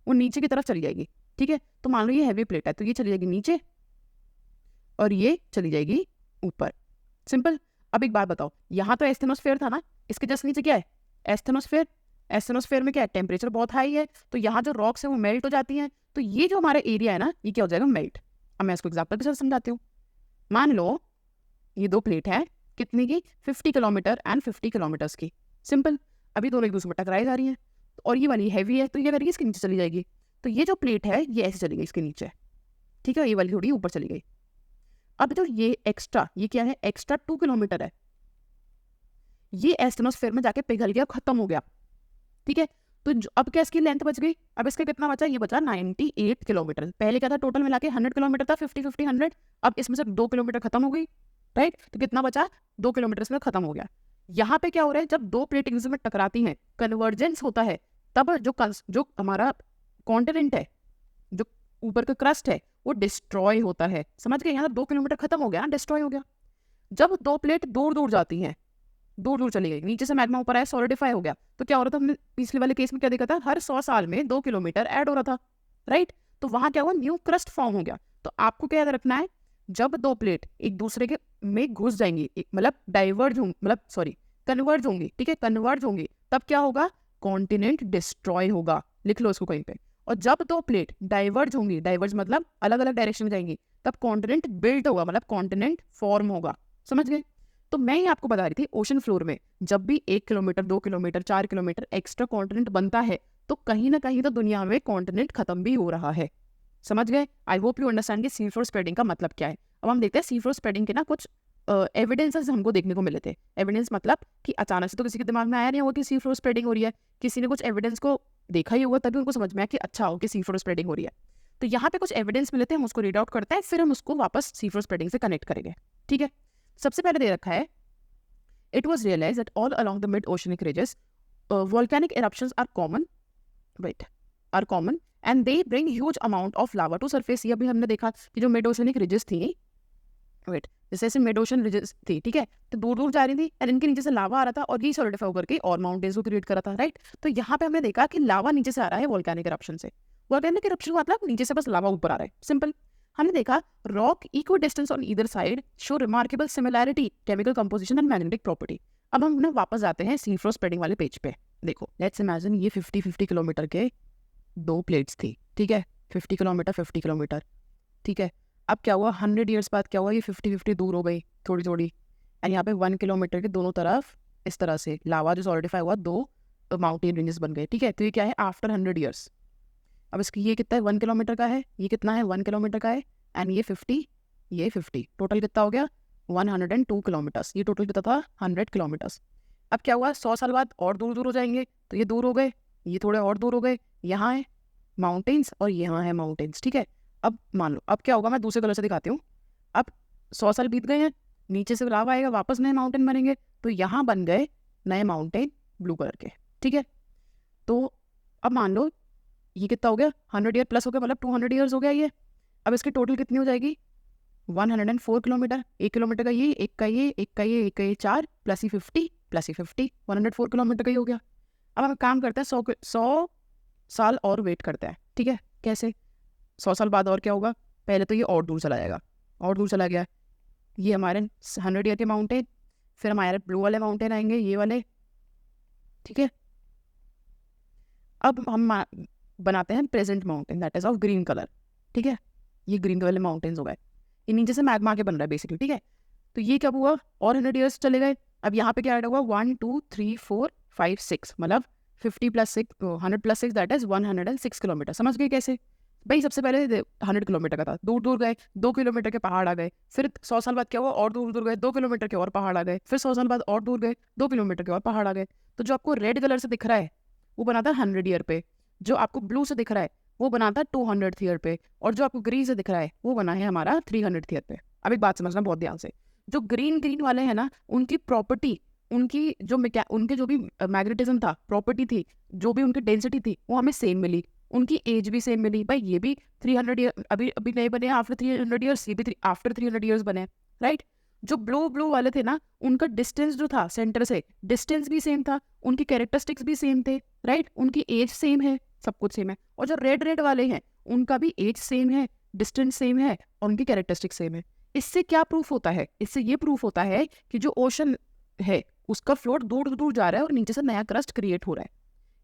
वो नीचे की तरफ चली जाएगी, ठीक है। तो मान लो ये हैवी प्लेट है तो ये चली जाएगी नीचे और ये चली जाएगी ऊपर, सिंपल। अब एक बात बताओ, यहाँ तो एस्थेनोस्फेयर था ना, इसके जस्ट नीचे क्या है एस्थेनोस्फेयर। एस्थेनोस्फेयर में क्या है, टेम्परेचर बहुत हाई है, तो यहाँ जो रॉक्स है वो मेल्ट हो जाती हैं, तो ये जो हमारा एरिया है ना ये क्या हो जाएगा मेल्ट। अब मैं इसको एग्जाम्पल के साथ समझाती हूँ। मान लो ये दो प्लेट है, कितनी की 50 किलोमीटर एंड 50 किलोमीटर्स की, सिंपल। अभी दोनों एक दूसरे में टकराई जा रही हैं, और ये वाली हैवी है तो ये करेगी इसके नीचे चली जाएगी, तो ये जो प्लेट है ये ऐसे चली गई इसके नीचे, ठीक है, ये वाली थोड़ी ऊपर चली गई। अब जो ये एक्स्ट्रा, ये क्या है एक्स्ट्रा 2 किलोमीटर है, ये एस्टेनोस्फेयर में जाके पिघल गया, खत्म हो गया, ठीक है। तो अब क्या इसकी लेंथ बच गई, अब इसका कितना बचा, ये बचा 98 किलोमीटर। पहले क्या था टोटल मिला के 100 किलोमीटर था, 50-50-100, अब इसमें से 2 किलोमीटर खत्म हो गई, राइट। तो कितना बचा 2 किलोमीटर इसमें खत्म हो गया। यहाँ पे क्या हो रहा है, जब दो प्लेट एक दूसरे में टकराती हैं कन्वर्जेंस होता है, तब जो हमारा कॉन्टिनेंट है, जो ऊपर का क्रस्ट है वो डिस्ट्रॉय होता है, समझ गए। यहाँ 2 किलोमीटर खत्म हो गया, डिस्ट्रॉय हो गया। जब दो प्लेट दूर दूर जाती हैं, दूर दूर चली गई, नीचे से मैग्मा ऊपर आया सॉलिडिफाई हो गया, तो क्या हो रहा था, हमने पिछले वाले केस में क्या देखा था, हर 100 साल में 2 किलोमीटर ऐड हो रहा था, राइट। तो वहां क्या हुआ, न्यू क्रस्ट फॉर्म हो गया। तो आपको क्या याद रखना है, जब दो प्लेट एक दूसरे के में घुस जाएंगी, मतलब डाइवर्ज होंगी, मतलब सॉरी कन्वर्ज होंगी, ठीक है, कन्वर्ज होंगी, तब क्या होगा, कॉन्टिनेंट डिस्ट्रॉय होगा, लिख लो इसको कहीं पे। और जब दो प्लेट डाइवर्ज होंगी, डाइवर्ज मतलब अलग अलग डायरेक्शन में जाएंगी, तब कॉन्टिनेंट बिल्ड होगा, मतलब कॉन्टिनेंट फॉर्म होगा, समझ गए। तो मैं ही आपको बता रही थी, ओशन फ्लोर में जब भी 1 kilometre 2 kilometre 4 kilometre extra continent बनता है, तो कहीं ना कहीं तो दुनिया में कॉन्टिनेंट खत्म भी हो रहा है, समझ गए। आई होप यू अंडरस्टैंड कि सी फ्लोर स्प्रेडिंग का मतलब क्या है। अब हम देखते हैं सी फ्लोर स्प्रेडिंग के ना कुछ एविडेंसेस हमको देखने को मिले थे। एविडेंस मतलब कि अचानक से तो किसी के दिमाग में आया नहीं होगा कि सी फ्लोर स्प्रेडिंग हो रही है, किसी ने कुछ एविडेंस को देखा ही होगा, तभी उनको समझ में आया कि अच्छा हो कि सी फ्लोर स्प्रेडिंग हो रही है। तो यहाँ पे कुछ एविडेंस मिले थे, हम उसको रीड आउट करते हैं, फिर हम उसको वापस सी फ्लोर स्प्रेडिंग से कनेक्ट करेंगे, ठीक है। सबसे पहले दे रखा है, it was realized that all along the mid-oceanic ridges, volcanic eruptions are common and they bring huge amount of lava to surface। ये अभी हमने देखा कि जो मिड ओशनिक रिजेस थी, जैसे ऐसे मिड ओशन रिजेस थी, ठीक है, तो दूर दूर जा रही थी और इनके नीचे से लावा आ रहा था और ये सॉलिडिफाई होकर के और माउंटेन्स को क्रिएट करा था, राइट। तो यहाँ पे हमने देखा कि लावा नीचे से आ रहा है वोल्केनिक इरप्शन से। वोल्केनिक इरप्शन मतलब नीचे से बस लावा ऊपर आ रहा है, सिंपल। हमने देखा rock equal distance on either side show remarkable similarity, chemical composition and magnetic property. अब हम ना वापस जाते हैं सी फ्लोर स्प्रेडिंग वाले पेज पे। देखो लेट्स इमेजिन ये 50-50 किलोमीटर के दो प्लेट्स थी, ठीक है, 50 किलोमीटर 50 किलोमीटर, ठीक है। अब क्या हुआ 100 ईयर्स बाद क्या हुआ, ये 50-50 दूर हो गई थोड़ी थोड़ी, एंड यहाँ पे 1 किलोमीटर के दोनों तरफ इस तरह से लावा जो सॉलिडिफाई हुआ, 2 माउंटेन रेंजेस बन गए, ठीक है। तो ये क्या है आफ्टर 100 ईयर्स। अब इसकी ये कितना है 1 किलोमीटर का है, ये कितना है 1 किलोमीटर का है, एंड ये 50, ये 50, टोटल कितना हो गया 102 किलोमीटर्स। ये टोटल कितना था 100 किलोमीटर्स। अब क्या हुआ 100 साल बाद और दूर दूर हो जाएंगे, तो ये दूर हो गए, ये थोड़े और दूर हो गए, यहाँ है माउंटेन्स और यहाँ है माउंटेन्स, ठीक है। अब मान लो अब क्या होगा, मैं दूसरे कलर से दिखाती हूँ। अब 100 साल बीत गए हैं, नीचे से लावा आएगा, वापस नए माउंटेन बनेंगे, तो यहाँ बन गए नए माउंटेन ब्लू कलर के, ठीक है। तो अब मान लो ये कितना हो गया 100 ईयर प्लस हो गया, मतलब 200 ईयर्स हो गया ये। अब इसकी टोटल कितनी हो जाएगी 104 किलोमीटर। 1 किलोमीटर का ये, एक का ये, एक का ये, एक का ये, 4 प्लस ही 50 प्लस ही 50, 104 किलोमीटर का ही हो गया। अब हम काम करते हैं 100 साल और वेट करते हैं, ठीक है। कैसे 100 साल बाद और क्या होगा, पहले तो ये और दूर चला जाएगा, और दूर चला गया, ये हमारे 100 ईयर के माउंटेन, फिर हमारे ब्लू वाले माउंटेन आएंगे ये वाले, ठीक है। अब हम बनाते हैं present mountain that is of green colour, ठीक है। ये ग्रीन वाले माउंटेन्स हो गए, ये नीचे से मैग्मा के बन रहा है बेसिकली, ठीक है। तो ये कब हुआ और 100 ईयर्स चले गए। अब यहाँ पे क्या ऐड हुआ 1 2 3 4 5 6, मतलब 50 plus 6 100 plus 6 that is 106 kilometre. समझ गए कैसे भाई, सबसे पहले 100 किलोमीटर का था, दूर दूर गए, 2 किलोमीटर के पहाड़ आ गए, फिर 100 साल बाद क्या हुआ और दूर दूर गए, 2 किलोमीटर के और पहाड़ आ गए, फिर 100 साल बाद और दूर गए, 2 किलोमीटर के और पहाड़ आ गए। तो जो आपको रेड कलर से दिख रहा है वो बना था 100 ईयर पे, जो आपको ब्लू से दिख रहा है वो बना था 200 ईयर पे, और जो आपको ग्रीन से दिख रहा है वो बना है हमारा 300 ईयर पे। अब एक बात समझना बहुत ध्यान से, जो ग्रीन ग्रीन वाले हैं ना, उनकी प्रॉपर्टी, उनकी जो उनके जो भी मैग्नेटिज्म था, प्रॉपर्टी थी, जो भी उनकी डेंसिटी थी, वो हमें सेम मिली, उनकी एज भी सेम मिली। भाई ये भी 300 ईयर अभी अभी नहीं बने आफ्टर 300 ईयर्स, ये भी आफ्टर 300 ईयर्स बने, राइट। जो ब्लू ब्लू वाले थे ना, उनका डिस्टेंस जो था सेंटर से, डिस्टेंस भी सेम था, उनकी कैरेक्टरिस्टिक्स भी सेम थे, राइट, उनकी एज सेम है, सब कुछ सेम है। और जो रेड रेड वाले हैं उनका भी एज सेम है, डिस्टेंस सेम है, और उनकी कैरेक्टरिस्टिक्स सेम है। इससे क्या प्रूफ होता है, इससे ये प्रूफ होता है कि जो ओशन है उसका फ्लोट दूर दूर जा रहा है और नीचे से नया क्रस्ट क्रिएट हो रहा है।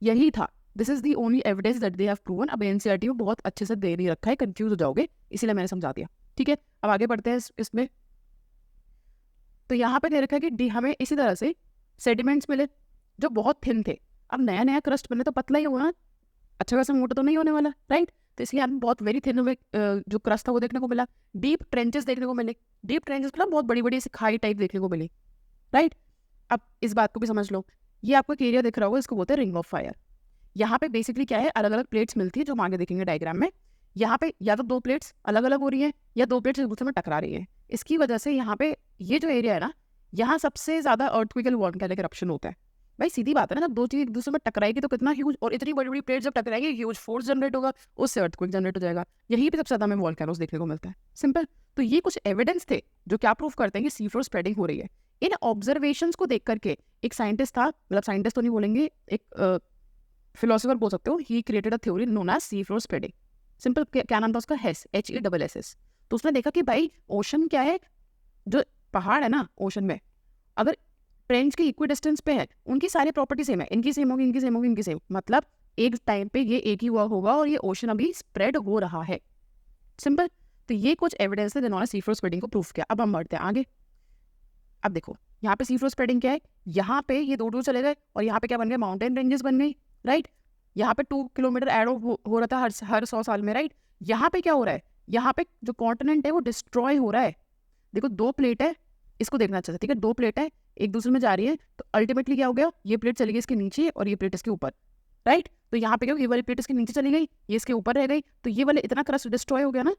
यही था, this is the only evidence that they have proven. अब एनसीईआरटी में बहुत अच्छे से दे नहीं रखा है, कंफ्यूज हो जाओगे, इसीलिए मैंने समझा दिया, ठीक है। अब आगे बढ़ते हैं इसमें। तो यहाँ पे दे रखा है कि हमें इसी तरह से सेडिमेंट्स मिले जो बहुत थिन थे। अब नया नया क्रस्ट बने तो पतला ही होगा, अच्छा खासा मोटा तो नहीं होने वाला, राइट। तो इसलिए हमें बहुत वेरी थिन में जो क्रस्ट था वो देखने को मिला। डीप ट्रेंचेस देखने को मिले, डीप ट्रेंचेस मतलब बहुत बड़ी बड़ी खाई टाइप देखने को मिली, राइट। अब इस बात को भी समझ लो, ये आपको एक एरिया दिख रहा होगा, इसको बोलते हैं रिंग ऑफ फायर। यहाँ पे बेसिकली क्या है, अलग अलग प्लेट्स मिलती है, जो हम आगे देखेंगे डायग्राम में। यहाँ पे या तो 2 प्लेट्स अलग अलग हो रही हैं, या 2 प्लेट्स एक दूसरे में टकरा रही हैं। इसकी वजह से यहाँ पे ये जो एरिया है ना, यहाँ सबसे ज्यादा अर्थक्वेक वॉल्केनिक इरप्शन होता है। भाई सीधी बात है ना, जब 2 चीज एक दूसरे में टकराएगी तो कितना ह्यूज, और इतनी बड़ी बड़ी प्लेट जब टकराएगी ह्यूज फोर्स जनरेट होगा, उससे अर्थक्वेक जनरेट हो जाएगा। यही पे सबसे ज्यादा हमें वॉल्केनोस देखने को मिलता है, सिंपल। तो ये कुछ एविडेंस थे जो क्या प्रूफ करते हैं कि सी फ्लोर स्प्रेडिंग हो रही है। इन ऑब्जर्वेशंस को देख करके एक साइंटिस्ट था, मतलब साइंटिस्ट तो नहीं बोलेंगे, एक फिलोसोफर बोल सकते हो, he created a theory known as sea floor spreading. Simple, क्या नाम था उसका, हेस, HESS। तो उसने देखा कि भाई ओशन क्या है, जो पहाड़ है ना ओशन में, अगर ट्रेंच के इक्वी डिस्टेंस पे है, उनकी सारी प्रॉपर्टी सेम है, इनकी सेम होगी, इनकी सेम होगी, इनकी सेम, मतलब एक टाइम पे ये एक ही हुआ होगा और ये ओशन अभी स्प्रेड हो रहा है, सिंपल। तो ये कुछ एविडेंस है जिन्होंने सी फ्लोर स्प्रेडिंग को प्रूफ किया। अब हम बढ़ते हैं आगे। अब देखो यहाँ पे सी फ्लोर स्प्रेडिंग क्या है, यहाँ पे ये दूर चले गए और यहाँ पे क्या बन गए, माउंटेन रेंजेस बन गई, राइट। यहाँ पे 2 किलोमीटर एड हो रहा था हर 100 साल में, राइट। यहाँ पे क्या हो रहा है, यहाँ पे जो कॉन्टिनेंट है वो डिस्ट्रॉय हो रहा है। देखो 2 प्लेट है, इसको देखना अच्छा था, ठीक है। 2 प्लेट है, एक दूसरे में जा रही है, तो अल्टीमेटली क्या हो गया, ये प्लेट चली गई इसके नीचे और ये प्लेट इसके ऊपर, राइट। तो यहाँ पे क्या, ये वाली प्लेट इसके नीचे चली गई, ये इसके ऊपर रह गई, तो ये वाले इतना क्रस्ट डिस्ट्रॉय हो गया ना।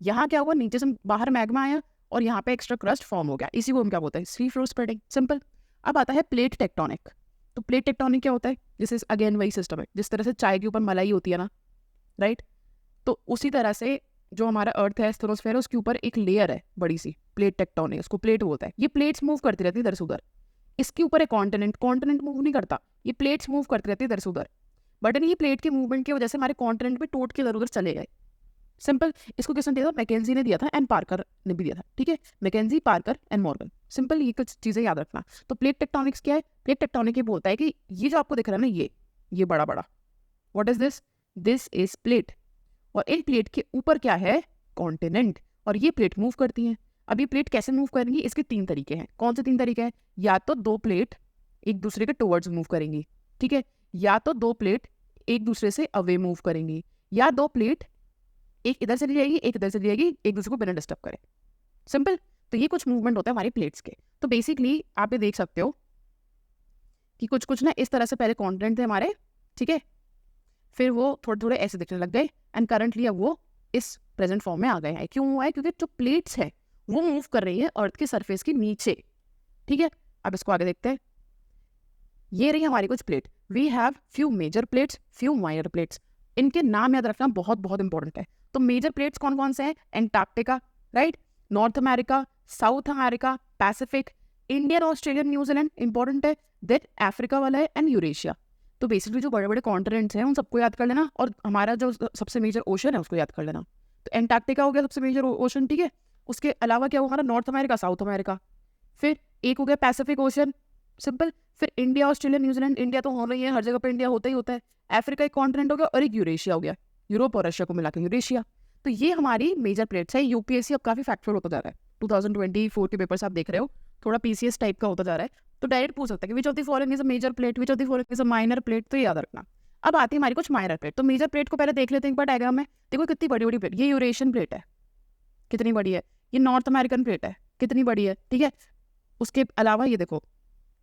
यहाँ क्या हुआ, नीचे से बाहर मैग्मा आया और यहाँ पे एक्स्ट्रा क्रस्ट फॉर्म हो गया, इसी को हम क्या बोलते हैं, सी फ्लोर स्प्रेडिंग, सिंपल। अब आता है प्लेट टेक्टोनिक। तो प्लेट टेक्टोनिक क्या होता है, जिस इज अगेन वही सिस्टम है, जिस तरह से चाय के ऊपर मलाई होती है ना, राइट। तो उसी तरह से जो हमारा अर्थ है, स्टेरोस्फेयर है, उसके ऊपर एक लेयर है बड़ी सी, प्लेट टेक्टोनिक, उसको प्लेट बोलता है। ये प्लेट्स मूव करती रहती है इधर से उधर। इसके ऊपर है कॉन्टिनेंट, कॉन्टिनेंट मूव नहीं करता, ये प्लेट्स मूव करती रहती है इधर से उधर। बट ये प्लेट के मूवमेंट की वजह से हमारे कॉन्टिनेंट भी टूट के इधर उधर चले गए, सिंपल। इसको किसने दिया था, मैकेंजी ने दिया था, एंड पार्कर ने भी दिया था, ठीक है। Mackenzie, Parker and Morgan, simple. ये कुछ चीजें याद रखना। तो प्लेट टेक्टोनिक्स क्या है, प्लेट टेक्टोनिक ये बोलता है कि ये जो आपको दिख रहा है ना, ये बड़ा बड़ा, what is this, this is plate. और एक प्लेट के ऊपर क्या है, कॉन्टिनेंट, और ये प्लेट मूव करती हैं। अब ये प्लेट कैसे मूव करेंगी, इसके 3 तरीके हैं। कौन से 3 तरीके हैं? या तो 2 प्लेट एक दूसरे के टुवर्ड्स मूव करेंगी, ठीक है, या तो 2 प्लेट एक दूसरे से अवे मूव करेंगी, या 2 प्लेट एक इधर से ली जाएगी एक इधर से ली जाएगी, एक दूसरे को बिना डिस्टर्ब करे। सिंपल। तो ये कुछ मूवमेंट होता है हमारी प्लेट्स के। तो बेसिकली आप ये देख सकते हो कि कुछ कुछ ना इस तरह से पहले कॉन्टिनेंट थे हमारे, ठीक है, फिर वो थोड़े थोड़े ऐसे दिखने लग गए एंड करंटली अब वो इस प्रेजेंट फॉर्म में आ गए हैं। क्यों हुआ है? क्योंकि जो प्लेट्स है वो मूव कर रही है अर्थ के सरफेस के नीचे, ठीक है। अब इसको आगे देखते हैं। ये रही हमारी कुछ plate. We have few major plates, few minor plates. इनके नाम याद रखना बहुत बहुत इंपॉर्टेंट है। तो मेजर प्लेट्स कौन कौन से हैं? Antarctica, right, north America, south America, Pacific, Indian, Australian, New Zealand important है, देन अफ्रीका वाला है एंड यूरेशिया। तो बेसिकली जो बड़े बड़े कॉन्टिनेंट्स हैं उन सबको याद कर लेना, और हमारा जो सबसे मेजर ओशन है उसको याद कर लेना। तो एंटार्क्टिका हो गया सबसे मेजर ओशन, ठीक है। उसके अलावा क्या होगा? नॉर्थ अमेरिका, साउथ अमेरिका, फिर एक हो गया पैसिफिक ओशन, सिंपल। फिर इंडिया, ऑस्ट्रेलिया, न्यूजीलैंड, इंडिया तो होना ही है, हर जगह पर इंडिया होता ही होता है। अफ्रीका एक कॉन्टिनेंट हो गया, और एक यूरेशिया हो गया, यूरोप और रशिया को मिला के यूरेशिया। तो ये हमारी मेजर प्लेट्स है। यूपीएससी अब काफी फैक्चुअल होता जा रहा है। 2024 के पेपर्स आप देख रहे हो, थोड़ा पीसीएस टाइप का होता जा रहा है। तो डायरेक्ट पूछ सकता है कि which of the following is a major plate, which of the following is a minor plate. तो याद रखना। अब आती है हमारी कुछ माइनर प्लेट। तो मेजर प्लेट को पहले देख लेते हैं एक बार डायग्राम में। देखो कितनी बड़ी बड़ी प्लेट। ये यूरेशियन प्लेट है, कितनी बड़ी है। ये नॉर्थ अमेरिकन प्लेट है, कितनी बड़ी है, ठीक है। उसके अलावा ये देखो,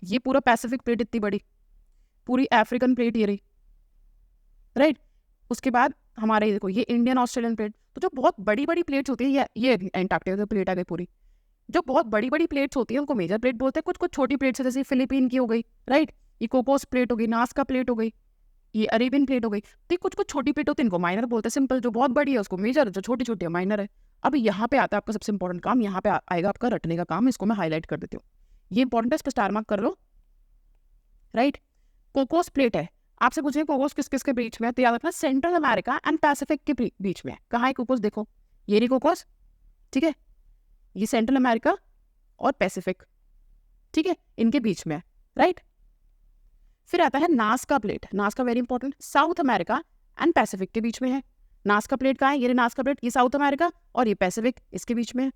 ये पूरा पैसिफिक प्लेट इतनी बड़ी, पूरी अफ्रीकन प्लेट ये रही, राइट। उसके बाद हमारा ये देखो, ये इंडियन, ऑस्ट्रेलियन प्लेट। तो जो बहुत बड़ी बड़ी प्लेट्स होती है, ये एंटार्क्टिका की प्लेट आ गई पूरी। जो बहुत बड़ी बड़ी प्लेट्स होती है उनको मेजर प्लेट बोलते हैं। कुछ कुछ छोटी प्लेट्स है, जैसे फिलीपीन की हो गई, राइट, ये कोकोस प्लेट हो गई, नास्का प्लेट हो गई, ये अरेबियन प्लेट हो गई। तो ये कुछ कुछ छोटी प्लेट होती है, इनको माइनर बोलते हैं। सिंपल। जो बहुत बड़ी है उसको मेजर, जो छोटी छोटी है माइनर है। अब यहाँ पे आता है आपका सबसे इंपॉर्टेंट काम, यहाँ पे आएगा आपका रटने का काम। इसको मैं हाईलाइट कर देती हूँ, ये इंपॉर्टेंट है, इस पर स्टार मार्क कर लो, राइट। कोकोस प्लेट है, आपसे पूछे कोकोस किस किस के बीच में है, तो याद रखना सेंट्रल अमेरिका एंड पैसिफिक के बीच में है। कहाँ है कोकोस? देखो ये रही कोकोस, ठीक है, ये सेंट्रल अमेरिका और पैसिफिक, ठीक है, इनके बीच में है, राइट। फिर आता है Nazca plate. Nazca very important, south America and Pacific के बीच में है। नास्का प्लेट कहाँ है? ये नास्का प्लेट, ये साउथ अमेरिका और ये पैसिफिक, इसके बीच में है।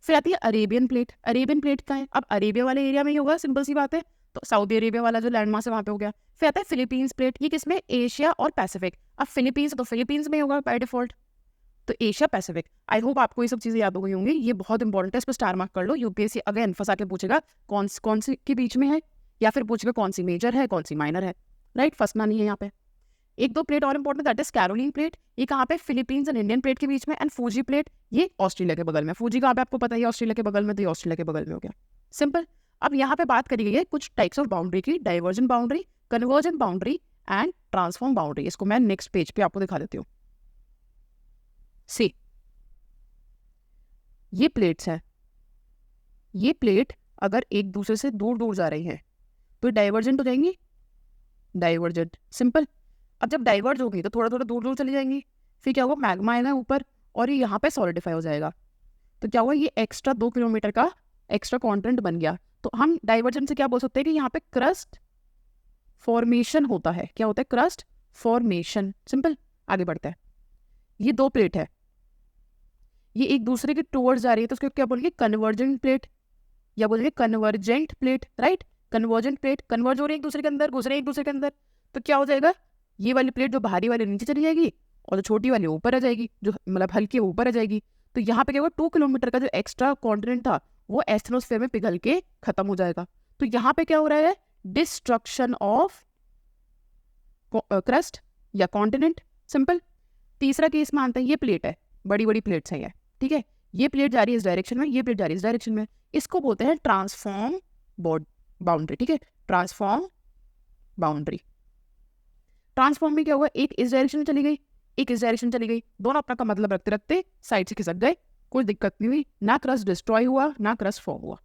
फिर आती है अरेबियन प्लेट। अरेबियन प्लेट कहाँ है? अब अरेबिया वाले एरिया में ही होगा, सिंपल सी बात है। तो सऊदी अरेबिया वाला जो लैंड मास है वहाँ पे हो गया। फिर आता है फिलीपींस प्लेट। ये किसमें? एशिया और पैसिफिक। अब फिलीपींस तो फिलीपींस में होगा बाय डिफॉल्ट, तो एशिया पैसिफिक। आई होप आपको ये सब चीजें याद हो गई होंगी। ये बहुत इंपॉर्टेंट है, इस पर स्टार मार्क कर लो। यूपीएससी अगेन फंसा के पूछेगा कौन सी के बीच में है, या फिर पूछेगा कौन सी मेजर है कौन सी माइनर है, राइट। फंसना नहीं है यहाँ पे। एक दो प्लेट और important, that is Caroline plate. ये कहाँ पे? फिलीपींस एंड इंडियन प्लेट के बीच में। एंड फूजी प्लेट, ये ऑस्ट्रेलिया के बगल में। फूजी कहाँ पे आपको पता है? ऑस्ट्रेलिया के बगल में, तो ये ऑस्ट्रेलिया के बगल में हो गया, सिंपल। अब यहाँ पे बात करी गई है कुछ टाइप्स ऑफ बाउंड्री की, divergent boundary, convergent boundary and transform boundary. इसको मैं नेक्स्ट पेज पे आपको दिखा देती हूँ। सी, ये प्लेट्स हैं। ये प्लेट अगर एक दूसरे से दूर दूर जा रही है तो डाइवर्जेंट हो जाएंगी, डाइवर्जेंट, सिंपल। अब जब डाइवर्ज होगी तो थोड़ा थोड़ा दूर दूर चली जाएंगी। फिर क्या होगा? मैग्मा है ना ऊपर, और ये यहाँ पे सॉलिडिफाई हो जाएगा। तो क्या हुआ? ये एक्स्ट्रा 2 किलोमीटर का एक्स्ट्रा कॉन्टिनेंट बन गया। तो हम डाइवर्जेंट से क्या बोल सकते हैं कि यहाँ पे क्रस्ट फॉर्मेशन होता है। क्या होता है? Crust formation, simple. आगे बढ़ते हैं। ये 2 प्लेट है, ये एक दूसरे के टुवर्ड्स जा रही है, तो उसको क्या बोलेंगे? कन्वर्जेंट प्लेट, या बोलेंगे convergent plate, right. Convergent plate converge हो रही है एक दूसरे के अंदर, घुस रही है एक दूसरे के अंदर। तो क्या हो जाएगा? ये वाली प्लेट जो भारी वाली नीचे चली जाएगी, और जो छोटी वाली ऊपर आ जाएगी, जो मतलब हल्की ऊपर आ जाएगी। तो यहाँ पे क्या होगा? 2 किलोमीटर का जो एक्स्ट्रा कॉन्टिनेंट था वो एस्ट्रोस्फेयर में पिघल के खत्म हो जाएगा। तो यहाँ पे क्या हो रहा है? डिस्ट्रक्शन ऑफ क्रस्ट या कॉन्टिनेंट, सिंपल। तीसरा केस मानते हैं, ये प्लेट है, बड़ी बड़ी प्लेट्स है ये, ठीक है। ये प्लेट जा रही है इस डायरेक्शन में, ये प्लेट जा रही है इस डायरेक्शन में। इसको बोलते हैं ट्रांसफॉर्म बाउंड्री, ठीक है, ट्रांसफॉर्म बाउंड्री। ट्रांसफॉर्म में क्या हुआ? एक इस डायरेक्शन में चली गई, एक इस डायरेक्शन चली गई, दोनों अपना का मतलब रखते रखते साइड से खिसक गए, कोई दिक्कत नहीं हुई, ना क्रस्ट डिस्ट्रॉय हुआ ना क्रस्ट फॉर्म हुआ,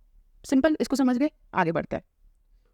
सिंपल। इसको समझ गए? आगे बढ़ते हैं,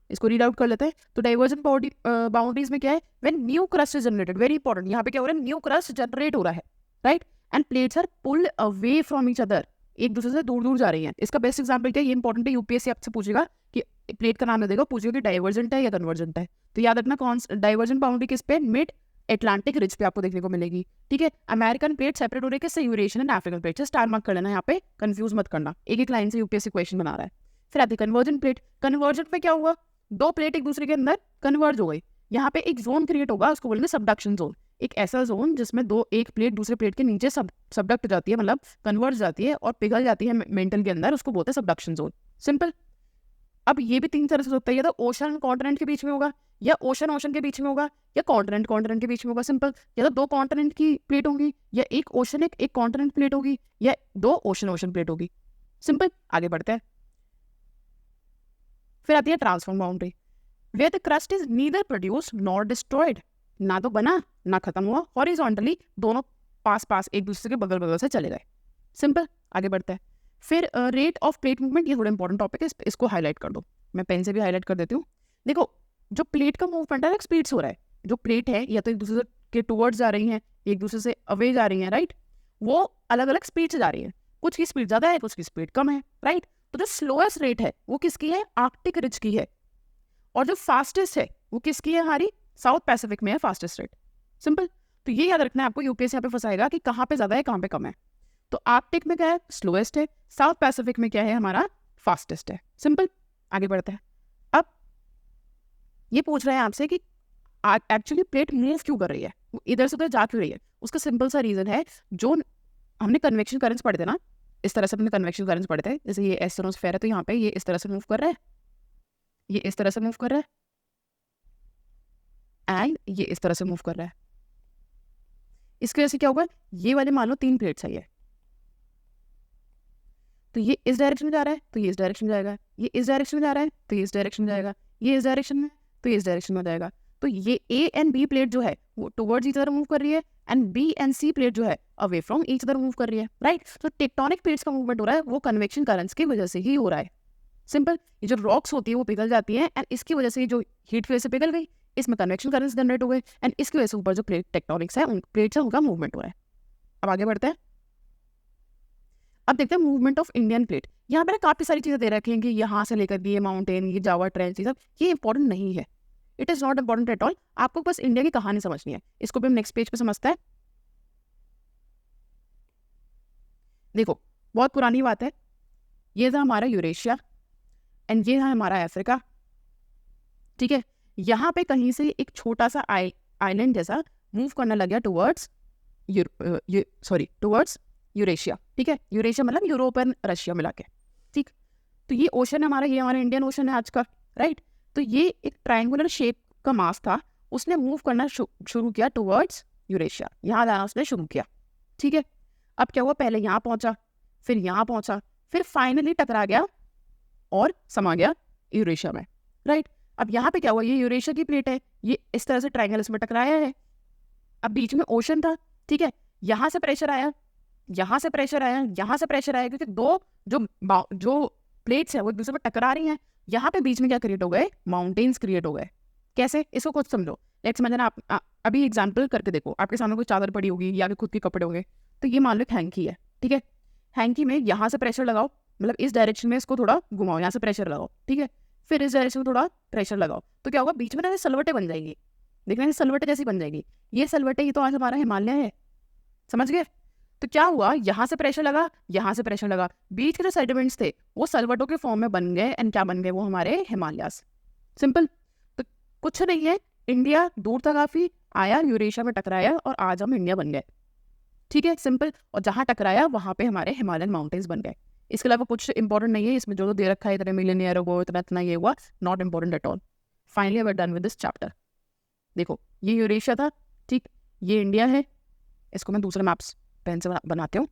इसको रीड आउट कर लेते हैं। तो डाइवर्जेंट बाउंड्रीज में क्या है? When new crust is generated, very important, यहाँ पे क्या हो रहा है? न्यू क्रस्ट जनरेट हो रहा है, right, and plates are pulled away from each other, एक दूसरे से दूर दूर जा रही हैं। इसका बेस्ट एग्जांपल क्या है? ये इंपॉर्टेंट है, यूपीएससी आपसे पूछेगा कि प्लेट का नाम दे देगा, पूछेगा कि डाइवर्जेंट है या कन्वर्जेंट है। तो याद रखना कौन डाइवर्जेंट बाउंड्री किस पे? मिड एटलांटिक रिज पे आपको देखने को मिलेगी, ठीक है। अमेरिकन प्लेट सेपरेट हो रही है किससे, यूरेशियन एंड अफ्रीकन प्लेट से। स्टार मार्क कर लेना यहाँ पे, कंफ्यूज मत करना, एक एक लाइन से यूपीएससी क्वेश्चन बना रहा है। फिर आती है कन्वर्जन प्लेट। कन्वर्जन में क्या हुआ, दो प्लेट एक दूसरे के अंदर कन्वर्ज हो गई, यहाँ पे एक जोन क्रिएट होगा, उसको बोलेंगे सबडक्शन जोन। एक ऐसा जोन जिसमें एक प्लेट दूसरे प्लेट के नीचे सबडक्ट जाती है, मतलब कन्वर्ज जाती है और पिघल जाती है मेंटल के अंदर, उसको बोलते हैं सबडक्शन जोन। सिंपल। अब ये भी तीन तरह से होता है, या तो ओशन कॉन्टिनेंट के बीच में होगा, या ओशन के बीच में होगा, या कॉन्टिनेंट के बीच में होगा। सिंपल। या तो दो कॉन्टिनेंट की प्लेट होंगी, या एक ओशन एक कॉन्टिनेंट प्लेट होगी, या दो ओशन प्लेट होगी। सिंपल। आगे बढ़ते हैं। फिर आती है transform boundary, where the crust is neither produced nor destroyed, ना तो बना ना खत्म हुआ, हॉरिजॉन्टली दोनों पास पास एक दूसरे के बगल बगल से चले गए। सिंपल। आगे बढ़ते हैं। फिर रेट ऑफ प्लेट मूवमेंट, ये थोड़ा इंपॉर्टेंट टॉपिक है, इसको हाईलाइट कर दो, मैं पेन से भी हाईलाइट कर देती हूँ। देखो, जो प्लेट का मूवमेंट है स्पीड से हो रहा है, जो प्लेट है या तो एक दूसरे के टुवर्ड्स जा रही हैं, एक दूसरे से अवे जा रही हैं, राइट, वो अलग अलग स्पीड से जा रही है, कुछ की स्पीड ज़्यादा है, कुछ की स्पीड कम है, राइट। तो जो स्लोएस्ट रेट है वो किसकी है, आर्कटिक रिज की है, और जो फास्टेस्ट है वो किसकी है, हमारी साउथ पैसिफिक में है फास्टेस्ट रेट। सिंपल। तो ये याद रखना है आपको, यूपीएससी यहाँ पे फंसाएगा कि कहाँ पे ज़्यादा है कहाँ पे कम है। तो आर्कटिक में क्या है, स्लोएस्ट है, साउथ पैसिफिक में क्या है, हमारा फास्टेस्ट है। सिंपल। आगे बढ़ते हैं। अब ये पूछ रहे हैं आपसे कि एक्चुअली प्लेट मूव क्यों कर रही है, वो इधर से उधर जा क्यों रही है। उसका सिंपल सा रीजन है, जो हमने कन्वेक्शन करंट्स पढ़े थे ना, इस तरह से हमने कन्वेक्शन करंट्स पढ़े थे, जैसे ये एस्ट्रोस्फेयर है तो यहाँ पे ये इस तरह से मूव कर रहा है, ये इस तरह से मूव कर रहा है, एंड ये इस तरह से मूव कर रहा है। इसकी वजह से क्या होगा, ये वाले मान लो तीन प्लेट्स है ये, तो ये इस डायरेक्शन में जा रहा है तो ये इस डायरेक्शन में जाएगा, ये इस डायरेक्शन में जा रहा है तो ये इस डायरेक्शन में जाएगा, ये इस डायरेक्शन में तो ये इस डायरेक्शन में जाएगा। तो ये ए एंड बी प्लेट जो है वो टुवर्ड्स ईच अदर मूव कर रही है, and B and C plate जो है away from each other move कर रही है, राइट। तो टेक्टोनिक प्लेट्स का मूवमेंट हो रहा है वो कन्वेक्शन करंट्स की वजह से ही हो रहा है। सिंपल। ये जो रॉक्स होती है वो पिघल जाती है, एंड इसकी वजह से जो हीट की वजह से पिघल गई, इसमें कन्वेक्शन करंट्स जनरेट हो गए, एंड इसकी वजह से ऊपर जो प्लेट टेक्टोनिक्स है, उन प्लेट्स है, उनका मूवमेंट हो रहा है। अब आगे बढ़ते हैं। अब देखते हैं मूवमेंट ऑफ इंडियन प्लेट। यहाँ पे काफी सारी चीजें दे रखी हैं कि यहाँ से लेकर ये माउंटेन, ये जावा ट्रेंच, ये सब, ये इंपॉर्टेंट नहीं है, it is not important at all. आपको बस इंडिया की कहानी समझनी है। इसको भी हम नेक्स्ट पेज पे समझते हैं। देखो, बहुत पुरानी बात है, ये था हमारा यूरेशिया एंड ये था हमारा अफ्रीका, ठीक है। यहाँ पे कहीं से एक छोटा सा आइलैंड जैसा मूव करने लग गया टुवर्ड्स टुवर्ड्स यूरेशिया, ठीक है। यूरेशिया मतलब यूरोप एंड रशिया मिला के, ठीक। तो ये ओशन है हमारा, ये हमारा इंडियन ओशन है आज का, राइट। तो ये एक ट्रायंगुलर शेप का मास था, उसने मूव करना शुरू किया टुवर्ड्स यूरेशिया, यहाँ जाना उसने शुरू किया, ठीक है। अब क्या हुआ, पहले यहाँ पहुंचा, फिर यहाँ पहुंचा, फिर फाइनली टकरा गया और समा गया यूरेशिया में, राइट। अब यहाँ पे क्या हुआ, ये यूरेशिया की प्लेट है, ये इस तरह से ट्रायंगल इसमें टकराया है, अब बीच में ओशन था, ठीक है। यहाँ से प्रेशर आया, यहाँ से प्रेशर आया, यहाँ से प्रेशर आया, क्योंकि दो जो प्लेट्स है वो एक दूसरे पर टकरा रही हैं। यहाँ पे बीच में क्या क्रिएट हो गए, माउंटेन्स क्रिएट हो गए। कैसे, इसको खुद समझो। नेक्स्ट समझना, आप अभी एग्जाम्पल करके देखो, आपके सामने कोई चादर पड़ी होगी या खुद के कपड़े होंगे, तो ये मान लो हैंकी है, ठीक है। हैंकी में यहाँ से प्रेशर लगाओ, मतलब इस डायरेक्शन में इसको थोड़ा घुमाओ, यहाँ से प्रेशर लगाओ, ठीक है। फिर इस डायरेक्शन में थोड़ा प्रेशर लगाओ, तो क्या होगा, बीच में ना सलवटें बन जाएंगी, देखना सलवटें जैसी बन जाएगी। ये सलवटें, ये तो आज हमारा हिमालय है, समझ गए। तो क्या हुआ, यहाँ से प्रेशर लगा, यहाँ से प्रेशर लगा, बीच के जो सेडिमेंट्स थे वो सलवटों के फॉर्म में बन गए, एंड क्या बन गए, वो हमारे हिमालयास। सिंपल। तो कुछ नहीं है, इंडिया दूर था काफी, आया यूरेशिया में टकराया और आज हम इंडिया बन गए, ठीक है, सिंपल। और जहाँ टकराया वहाँ पे हमारे हिमालयन माउंटेन्स बन गए। इसके अलावा कुछ इंपॉर्टेंट नहीं है इसमें, जो दे रखा है, इतने मिलियन ईयर हो, इतना ये हुआ, not important at all. Finally we are done with this chapter. देखो, ये यूरेशिया था, ठीक, ये इंडिया है, इसको मैं दूसरे मैप्स पेन से बनाते हूँ।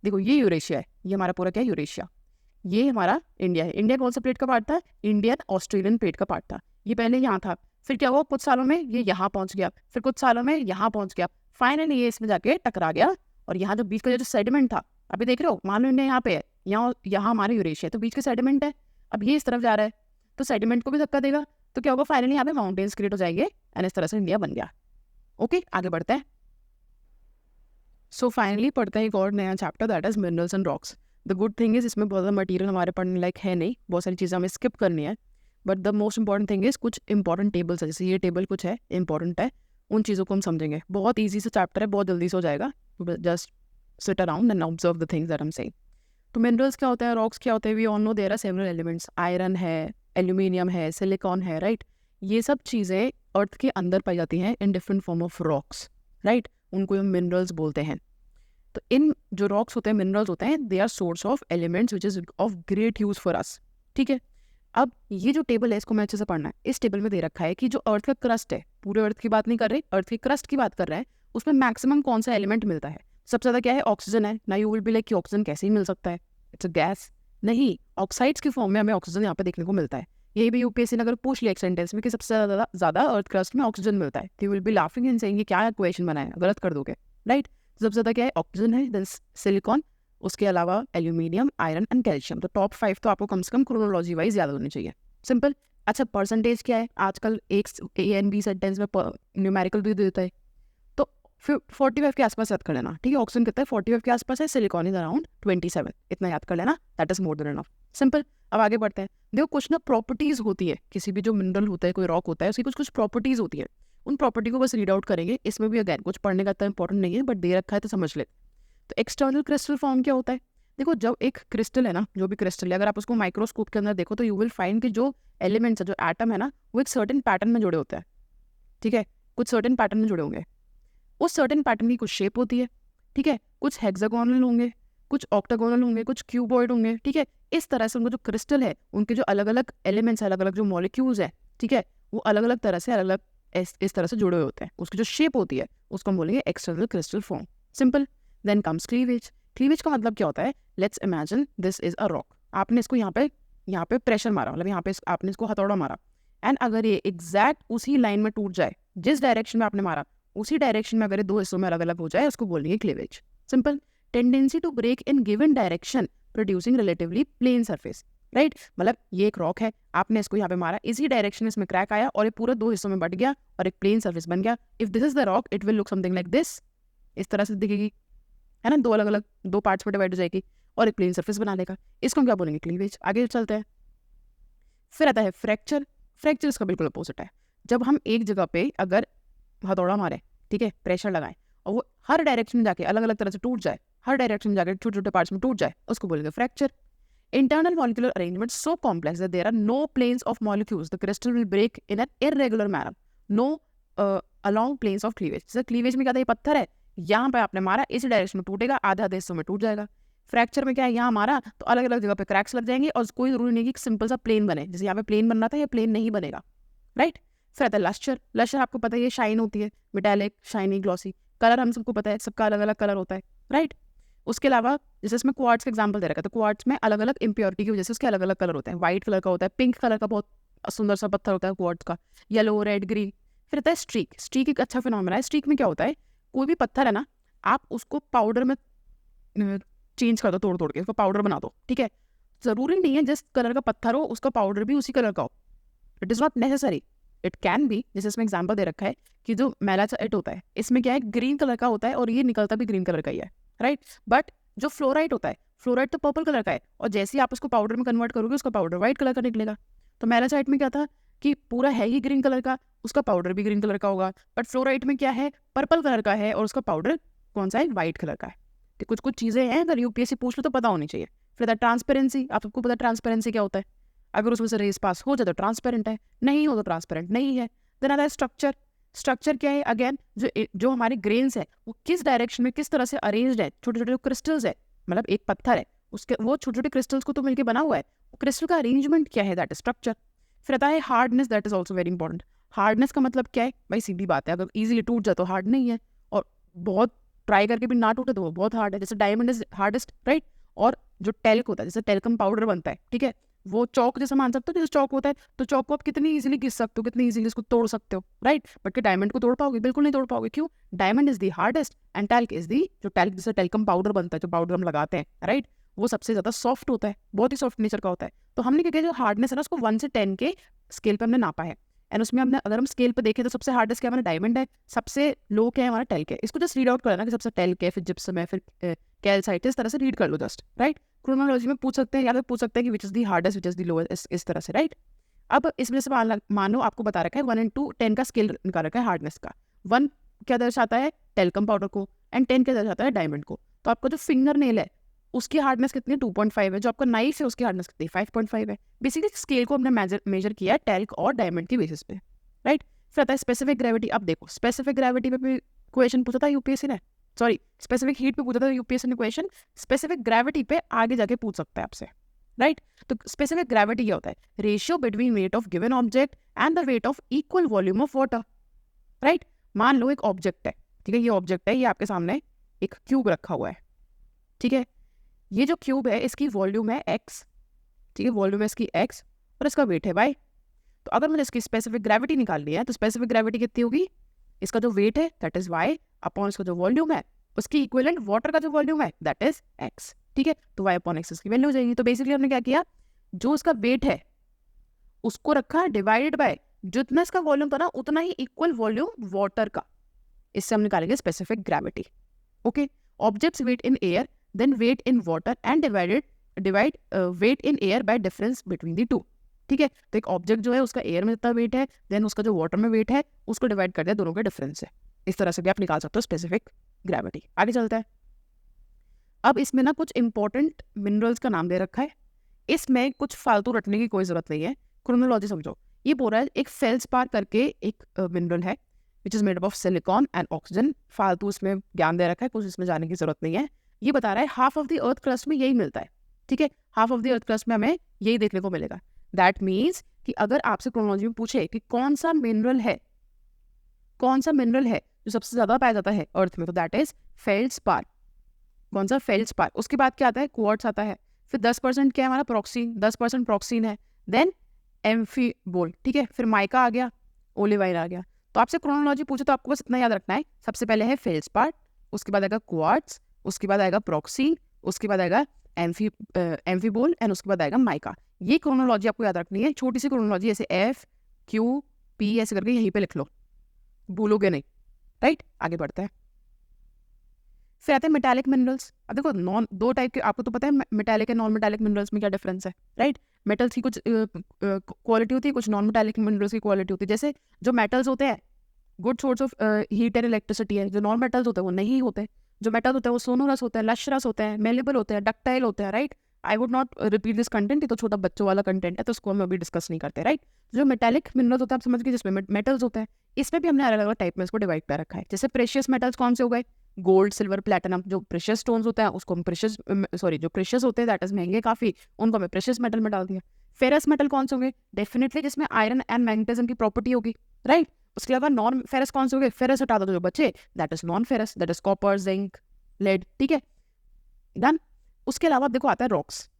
देखो, ये यूरेशिया है, ये हमारा पूरा क्या है, यूरेशिया। ये हमारा इंडिया है। इंडिया कौन सा प्लेट का पार्ट था, इंडियन ऑस्ट्रेलियन प्लेट का पार्ट था। ये पहले यहाँ था, फिर क्या हुआ, कुछ सालों में ये यहाँ पहुंच गया, फिर कुछ सालों में यहाँ पहुंच गया, फाइनली ये इसमें जाके टकरा गया। और यहाँ जो बीच का जो सेडिमेंट था, अभी देख रहे हो, मान लो इंडिया यहाँ पे है, यहाँ हमारा यूरेशिया है, तो बीच का सेडिमेंट है, अब ये इस तरफ जा रहा है, तो सेडिमेंट को भी धक्का देगा, तो क्या होगा, फाइनली यहाँ पे माउंटेन्स क्रिएट हो जाएंगे, एंड इस तरह से इंडिया बन गया। ओके, आगे बढ़ते हैं। सो फाइनली पढ़ते हैं एक और नया chapter, that is minerals and rocks. The good thing is इसमें बहुत ज़्यादा मटीरियल हमारे पढ़ने लायक है नहीं, बहुत सारी चीज़ें हमें स्किप करनी है, but the most important thing is कुछ इंपॉर्टेंट टेबल्स है, जैसे ये टेबल कुछ है इंपॉर्टेंट है, उन चीज़ों को हम समझेंगे। बहुत ईजी से चैप्टर है, बहुत जल्दी से हो जाएगा। Just sit around and observe the things that I am saying. तो मिनरल्स क्या होता है, रॉक्स क्या होते हैं, we all know there are several elements, iron है, एल्यूमिनियम है, सिलिकॉन है, राइट। ये सब चीज़ें अर्थ के अंदर पाई जाती हैं in different form of rocks, right. उनको हम मिनरल्स बोलते हैं। तो इन जो रॉक्स होते हैं, मिनरल्स होते हैं, they are source of elements which is of great use for us, ठीक है। अब ये जो टेबल है इसको मैं अच्छे से पढ़ना है। इस टेबल में दे रखा है कि जो अर्थ का क्रस्ट है, पूरे अर्थ की बात नहीं कर रहे, अर्थ के क्रस्ट की बात कर रहा है, उसमें मैक्सिमम कौन सा एलिमेंट मिलता है। सबसे ज़्यादा क्या है, ऑक्सीजन है ना। यू विल बी लाइक कि ऑक्सीजन कैसे ही मिल सकता है, इट्स अ गैस। नहीं, ऑक्साइड्स की फॉर्म में हमें ऑक्सीजन यहाँ पे देखने को मिलता है। यही भी यूपीएससी ने अगर पूछ लिया एक सेंटेंस में कि सबसे ज़्यादा अर्थ क्रस्ट में ऑक्सीजन मिलता है, you will be laughing and saying क्या क्वेश्चन बनाया, गलत कर दोगे, राइट। सबसे ज़्यादा क्या है, ऑक्सीजन है, देन सिलिकॉन, उसके अलावा एल्यूमिनियम, आयरन एंड कैल्शियम। तो टॉप 5 तो आपको कम से कम क्रोनोलॉजी वाइज याद होनी चाहिए, सिंपल। अच्छा, परसेंटेज क्या है, आजकल एक ए एंड बी सेंटेंस में न्यूमेरिकल भी देता है, तो फिर 45 के आसपास याद कर लेना, ठीक है। ऑक्सीजन कितना है, 45 के आसपास है, सिलिकॉन इज अराउंड 27, इतना याद कर लेना, that is more than enough, simple. अब आगे बढ़ते हैं। देखो कुछ ना प्रॉपर्टीज होती है, किसी भी जो मिनरल होता है, कोई रॉक होता है, उसकी कुछ कुछ प्रॉपर्टीज होती है, उन प्रॉपर्टी को बस रीड आउट करेंगे। इसमें भी अगैन कुछ पढ़ने का इतना इंपॉर्टेंट नहीं है, बट दे रखा है तो समझ ले। तो एक्सटर्नल क्रिस्टल फॉर्म क्या होता है, देखो जब एक क्रिस्टल है ना, जो भी क्रिस्टल है, अगर आप उसको माइक्रोस्कोप के अंदर देखो तो यू विल फाइंड कि जो एलिमेंट्स है, जो एटम है ना, वो एक सर्टेन पैटर्न में जुड़े होते हैं, ठीक है। कुछ सर्टेन पैटर्न में जुड़े होंगे, उस सर्टेन पैटर्न की कुछ शेप होती है, ठीक है। कुछ हेक्सागोनल होंगे, कुछ ऑक्टागोनल होंगे, कुछ क्यूबॉइड होंगे, ठीक है। इस तरह से उनका जो क्रिस्टल है, उनके जो अलग अलग एलिमेंट्स, अलग अलग जो मॉलिक्यूल्स है, ठीक है, वो अलग अलग तरह से, अलग अलग इस तरह से जुड़े हुए होते हैं। उसकी जो शेप होती है उसको हम बोलेंगे external crystal form, simple. Then comes cleavage. Cleavage का मतलब क्या होता है, let's imagine this is a rock, आपने इसको यहाँ पे प्रेशर मारा, मतलब यहाँ पे आपने इसको हथौड़ा मारा, एंड अगर ये एग्जैक्ट उसी लाइन में टूट जाए, जिस डायरेक्शन में आपने मारा उसी डायरेक्शन में अगर ये दो हिस्सों में अलग अलग हो जाए, उसको बोलेंगे cleavage, simple. Tendency to break in given direction producing relatively plane surface, right. मतलब ये एक रॉक है, आपने इसको यहाँ पे मारा, इसी डायरेक्शन में इसमें क्रैक आया और ये पूरा दो हिस्सों में बट गया और एक प्लेन सरफेस बन गया। If this is the rock, it will look something like this, इस तरह से दिखेगी, है ना, दो अलग अलग दो पार्ट्स में डिवाइड हो जाएगी और एक प्लेन सरफेस बना लेगा। इसको हम क्या बोलेंगे, क्लीवेज। आगे चलते हैं। फिर आता है फ्रैक्चर। फ्रैक्चर इसका बिल्कुल अपोजिट है। जब हम एक जगह पे अगर हथौड़ा मारे, ठीक है, प्रेशर लगाएं और वो हर डायरेक्शन में जाके अलग अलग तरह से टूट जाए, हर डायरेक्शन में जाके छोटे छोटे पार्ट्स में टूट जाए, उसको बोलेंगे fracture. Internal molecular arrangement so complex that there are no planes of molecules. The crystal will break in an irregular manner. No along planes of cleavage. जैसे क्लीवेज में क्या था, ये पत्थर है, यहाँ पे आपने मारा, इसी डायरेक्शन में टूटेगा, आधा आधे हिस्सों में टूट जाएगा। फ्रैक्चर में क्या है, यहाँ मारा तो अलग अलग जगह पे क्रैक्स लग जाएंगे और कोई जरूरी नहीं कि सिंपल सा प्लेन बने, जैसे यहाँ पे प्लेन बन रहा था, ये प्लेन नहीं बनेगा, राइट। फिर आता है लस्टर। लस्टर आपको पता है ये शाइन होती है, मेटालिक, शाइनी, ग्लॉसी। कलर हम सबको पता है, सबका अलग अलग कलर होता है, राइट। उसके अलावा जैसे इसमें क्वार्ट्स का एग्जांपल दे रखा है, तो क्वार्ट्स में अलग अलग इम्प्योरिटी की वजह से उसके अलग अलग कलर होते हैं। व्हाइट कलर का होता है, पिंक कलर का बहुत सुंदर सा पत्थर होता है क्वार्ट्स का, येलो, रेड, ग्रीन। फिर आता है स्ट्रीक। स्ट्रीक एक अच्छा फिनोमेना है। स्ट्रीक में क्या होता है, कोई भी पत्थर है ना, आप उसको पाउडर में चेंज कर दो, तोड़ तोड़ के उसको पाउडर बना दो, ठीक है। जरूरी नहीं है जिस कलर का पत्थर हो उसका पाउडर भी उसी कलर का हो, it is not necessary, it can be. जैसे इसमें एग्जाम्पल दे रखा है कि जो मैलाचाइट होता है, इसमें क्या है, ग्रीन कलर का होता है और ये निकलता भी ग्रीन कलर का ही है, राइट। बट जो फ्लोराइट होता है, फ्लोराइट तो पर्पल कलर का है और जैसे ही आप उसको पाउडर में कन्वर्ट करोगे उसका पाउडर व्हाइट कलर का निकलेगा। तो मैलाचाइट में क्या था कि पूरा है ही ग्रीन कलर का, उसका पाउडर भी ग्रीन कलर का होगा, बट फ्लोराइट में क्या है, पर्पल कलर का है और उसका पाउडर कौन सा है, व्हाइट कलर का है। तो कुछ कुछ चीज़ें हैं, अगर यूपीएससी पूछ लो तो पता होनी चाहिए। फिर ट्रांसपेरेंसी, आप सबको पता है ट्रांसपेरेंसी क्या होता है, अगर उसमें से रेस पास हो जाए तो ट्रांसपेरेंट है, नहीं हो तो ट्रांसपेरेंट नहीं है। देन आता है स्ट्रक्चर। स्ट्रक्चर क्या है, अगेन जो हमारे ग्रेन्स है वो किस डायरेक्शन में किस तरह से अरेंज्ड है, छोटे छोटे जो क्रिस्टल्स है, मतलब एक पत्थर है उसके वो छोटे छोटे क्रिस्टल्स को तो मिलकर बना हुआ है, क्रिस्टल का अरेंजमेंट क्या है, दैट इज स्ट्रक्चर। फिर आता है hardness, that is also very important. Hardness का मतलब क्या है भाई, सीधी बात है, अगर इजीली टूट जाए तो हार्ड नहीं है, और बहुत ट्राई करके भी ना टूटे तो वो बहुत हार्ड है, जैसे डायमंड इज हार्डेस्ट, राइट। और जो टेल्क होता है, जैसे टेल्कम पाउडर बनता है, ठीक है, वो चौक जैसा मान सकते हो, जैसे चौक होता है तो चौक को आप कितनी इजीली घिस सकते हो, कितनी इजीली इसको तोड़ सकते हो, राइट। बट कि डायमंड को तोड़ पाओगे, बिल्कुल नहीं तोड़ पाओगे। क्यों, diamond is the hardest and talc is the, जो टेल्क जैसे टेल्कम पाउडर बनता है, जो पाउडर हम लगाते हैं, राइट, वो सबसे ज्यादा सॉफ्ट होता है, बहुत ही सॉफ्ट नेचर का होता है। तो हमने क्या किया, जो हार्डनेस है ना उसको 1 से 10 के स्केल पे हमने नापा है, एंड उसमें हमने अगर हम स्केल पे देखें तो सबसे हार्डेस्ट क्या हमारा डायमंड है, सबसे लो क्या है हमारा टेल्क है। इसको जस्ट रीड आउट करना कि सबसे टेल्क है, फिर जिप्सम है, फिर कैल्साइट, इस तरह से रीड कर लो जस्ट, राइट। क्रोनोलॉजी में पूछ सकते हैं या फिर पूछ सकते हैं कि which is the hardest, which is the lowest, इस तरह से, राइट। अब इसमें से मानो आपको बता रखा है 1 and 2 10 का स्केल निकाल रखा है हार्डनेस का। 1 क्या दर्शाता है टेल्कम पाउडर को एंड 10 क्या दर्शाता है डायमंड को। तो आपका जो फिंगर नेल है उसकी हार्डनेस कितनी है 2.5 है, जो आपका नाइफ है उसकी हार्डनेस कितनी 5.5 है। बेसिकली स्केल को हमने मेजर किया है टेल्क और डायमंड की बेसिस पे, राइट। फिर आता है स्पेसिफिक ग्रेविटी। अब देखो स्पेसिफिक ग्रेविटी पे भी क्वेश्चन पूछा था यूपीएससी ने, सॉरी स्पेसिफिक हीट पे पूछा था यूपीएससी ने क्वेश्चन, स्पेसिफिक ग्रेविटी पे आगे जाके पूछ सकता है आपसे, राइट। तो स्पेसिफिक ग्रेविटी क्या होता है, ratio between weight of given object and the weight of equal volume of water, right. मान लो एक ऑब्जेक्ट है, ठीक है, ये ऑब्जेक्ट है, ये आपके सामने एक क्यूब रखा हुआ है, ठीक है। ये जो क्यूब है इसकी वॉल्यूम है x, ठीक है, वॉल्यूम है इसकी x और इसका वेट है y। तो अगर मैंने इसकी स्पेसिफिक ग्रेविटी निकालनी है तो स्पेसिफिक ग्रेविटी कितनी होगी, इसका जो वेट है दैट इज y अपॉन इसका जो वॉल्यूम है उसकी इक्विवेलेंट वाटर का जो वॉल्यूम है दैट इज x, ठीक है। तो y अपॉन x इसकी वैल्यू हो जाएगी। तो बेसिकली हमने क्या किया, जो इसका वेट है उसको रखा डिवाइडेड बाय जितना इसका वॉल्यूम था ना उतना ही इक्वल वॉल्यूम वाटर का, इससे हम निकालेंगे specific gravity. Okay, objects weight in air then weight in water and divide weight in air by difference between the two, ठीक है। तो एक ऑब्जेक्ट जो है उसका एयर में जितना वेट है देन उसका जो वाटर में वेट है उसको डिवाइड कर दिया दोनों के डिफरेंस से। इस तरह से भी आप निकाल सकते हो स्पेसिफिक ग्रेविटी। आगे चलता है। अब इसमें ना कुछ इंपॉर्टेंट मिनरल्स का नाम दे रखा है, इसमें कुछ फालतू रटने की कोई जरूरत नहीं है, क्रोनोलॉजी समझो। ये बोल रहा है एक फेल्सपार करके एक मिनरल है which is made up of silicon and oxygen. फालतू इसमें ज्ञान दे रखा है, कुछ इसमें जाने की जरूरत नहीं है। ये बता रहा है half of the earth crust में यही मिलता है, ठीक है, half of the earth crust में हमें यही देखने को मिलेगा। दैट मीन्स कि अगर आपसे क्रोनोलॉजी में पूछे कि कौन सा मिनरल है जो सबसे ज्यादा पाया जाता है अर्थ में, तो दैट इज फेल्सपार। कौन सा, फेल्सपार। उसके बाद क्या आता है, क्वार्ट्ज आता है। फिर 10% क्या है हमारा, प्रोक्सीन, 10% प्रोक्सीन है। देन एम्फीबोल, ठीक है। फिर माइका आ गया, ओलिवाइन आ गया। तो आपसे क्रोनोलॉजी पूछे तो आपको बस इतना याद रखना है, सबसे पहले है फेल्सपार, उसके बाद आएगा क्वार्ट्ज, उसके बाद आएगा प्रोक्सीन, उसके बाद आएगा एम्फीबोल एंड उसके बाद आएगा माइका। ये क्रोनोलॉजी आपको याद रखनी है, छोटी सी क्रोनोलॉजी, ऐसे FQP ऐसे करके यहीं पे लिख लो, भूलोगे नहीं, राइट। आगे बढ़ता है। फिर आते हैं मेटालिक मिनरल्स। अब देखो दो टाइप के, आपको तो पता है metallic and non metallic minerals में क्या डिफरेंस है, राइट। मेटल्स की कुछ क्वालिटी होती है, कुछ नॉन मेटालिक मिनरल्स की क्वालिटी होती है। जैसे जो मेटल्स होते हैं good source of heat and electricity है, जो नॉन मेटल्स होते हैं वो नहीं होते। जो मेटल होते हैं वो सोनोरस होते हैं, लश्रस होते हैं, मेलेबल होते हैं, डक्टाइल होते हैं, right. I would not repeat this content, ये तो छोटा बच्चों वाला कंटेंट है तो उसको हम अभी डिस्कस नहीं करते, राइट। जो मेटालिक मिनरल्स होते हैं आप समझ गए, जिसमें मेटल्स होते हैं, इसमें भी हमने अलग अलग टाइप में इसको डिवाइड कर रखा है। जैसे प्रेशियस मेटल्स कौन से हो गए, गोल्ड, सिल्वर, प्लेटिनम। जो प्रेशियस स्टोन्स होते हैं उसको हम जो प्रेशियस होते हैं दैट इज महंगे काफी, उनको हमें प्रेशियस मेटल में डाल दिया। फेरस मेटल कौन से होंगे, डेफिनेटली जिसमें आयरन एंड मैग्नेटिज्म की प्रॉपर्टी होगी, राइट। उसके अलावा नॉन फेरस कौन से होंगे, फेरस हटा दो तो जो बचे that is non ferrous, that is copper, zinc, lead, ठीक है, डन। उसके अलावा अब देखो आता है रॉक्स।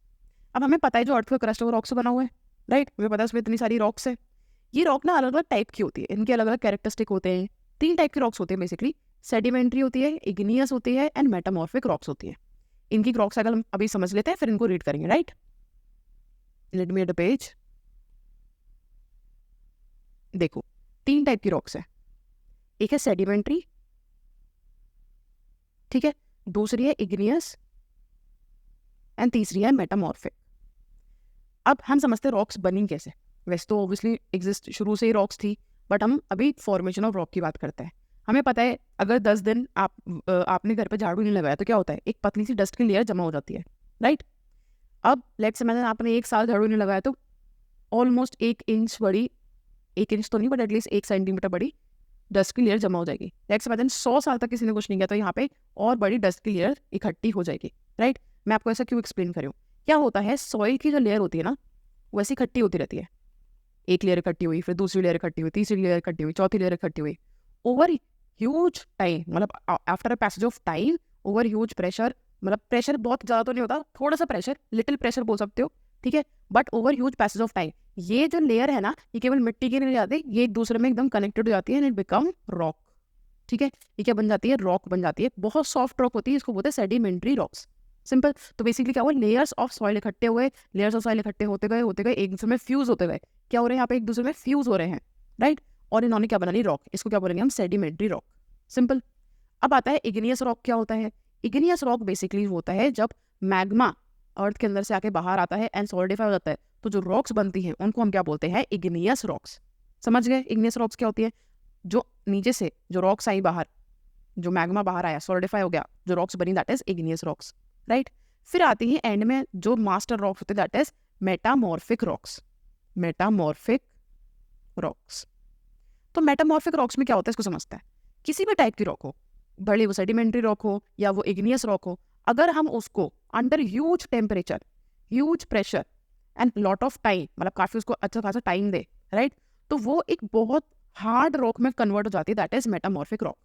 अब हमें पता है जो अर्थ का क्रस्ट है वो रॉक से बना हुआ है, राइट। हमें पता है उसमें इतनी सारी रॉक्स है। ये रॉक ना अलग अलग टाइप की होती है, इनके अलग अलग कैरेक्टरिस्टिक होते हैं। 3 टाइप की रॉक्स होती है बेसिकली, सेडिमेंट्री होती है, इग्नियस होती है एंड मेटामॉर्फिक रॉक्स होती है। इनकी रॉक साइकिल हम अभी समझ लेते हैं, फिर इनको रीड करेंगे, right. Let me at the page. देखो 3 टाइप की रॉक्स है, एक है सेडिमेंट्री, ठीक है, दूसरी है इग्नियस एंड तीसरी है मेटामॉर्फिक। अब हम समझते हैं रॉक्स बनी कैसे। वैसे तो ऑब्वियसली एग्जिस्ट शुरू से ही रॉक्स थी, बट हम अभी फॉर्मेशन ऑफ रॉक की बात करते हैं। हमें पता है अगर 10 दिन आपने घर पे झाड़ू नहीं लगाया तो क्या होता है, एक पतली सी डस्ट की लेयर जमा हो जाती है, राइट। अब लेट्स इमेजिन आपने 1 साल झाड़ू नहीं लगाया तो ऑलमोस्ट 1 इंच बड़ी, 1 इंच तो नहीं बट एटलीस्ट 1 सेंटीमीटर बड़ी डस्ट की लेयर जमा हो जाएगी। लेट्स इमेजिन 100 साल तक किसी ने कुछ नहीं किया तो यहाँ पे और बड़ी डस्ट की लेयर इकट्ठी हो जाएगी, राइट। मैं आपको ऐसा क्यों एक्सप्लेन कर रही हूँ, क्या होता है सॉइल की जो लेयर होती है ना वैसी इकट्ठी होती रहती है। एक लेयर इकट्ठी हुई, फिर दूसरी लेयर इकट्ठी हुई, तीसरी लेयर इकट्ठी हुई, चौथी लेयर इकट्ठी हुई, ओवर ह्यूज टाइम, मतलब after a passage of time, over huge pressure, मतलब प्रेशर बहुत ज़्यादा तो नहीं होता, थोड़ा सा प्रेशर, लिटिल प्रेशर बोल सकते हो, ठीक है, but over huge passage of time ये जो लेयर है ना ये केवल मिट्टी की नहीं जाती, ये एक दूसरे में एकदम कनेक्टेड हो जाती है एंड इट बिकम रॉक, ठीक है। ये क्या बन जाती है, रॉक बन जाती है, बहुत सॉफ्ट रॉक होती है, इसको बोलते हैं सेडिमेंट्री रॉक्स, सिंपल। तो बेसिकली क्या हुआ, लेयर्स ऑफ सॉइल इकट्ठे हुए, लेयर्स ऑफ सॉइल इकट्ठे होते गए एक दूसरे में फ्यूज होते गए, क्या हो रहे हैं यहाँ पे, एक दूसरे में फ्यूज हो रहे हैं, राइट। और इन्होंने क्या बना ली, रॉक। इसको क्या बोलेंगे हम, सेडिमेंट्री रॉक, सिंपल। अब आता है इग्नियस रॉक। क्या होता है, इग्नियस रॉक बेसिकली होता है जब मैग्मा अर्थ के अंदर से आके बाहर आता है एंड सॉलिडिफाई हो जाता है तो जो रॉक्स बनती हैं उनको हम क्या बोलते हैं, इग्नियस रॉक्स। समझ गए इग्नियस रॉक्स क्या होती है? जो नीचे से जो रॉक्स आई बाहर, जो मैग्मा बाहर आया, सॉलिडिफाई हो गया, जो रॉक्स बनी, that is igneous rocks, right. फिर आती है एंड में जो मास्टर रॉक्स होते हैं, that is metamorphic rocks. Metamorphic rocks. तो मेटामॉर्फिक रॉक्स में क्या होता है इसको समझते हैं। किसी भी टाइप की रॉक हो, भले वो सेडिमेंट्री रॉक हो या वो इग्नियस रॉक हो, अगर हम उसको under huge temperature, huge pressure and lot of time, मतलब काफी उसको अच्छा खासा टाइम दे, राइट, तो वो एक बहुत हार्ड रॉक में कन्वर्ट हो जाती है, that is metamorphic rock.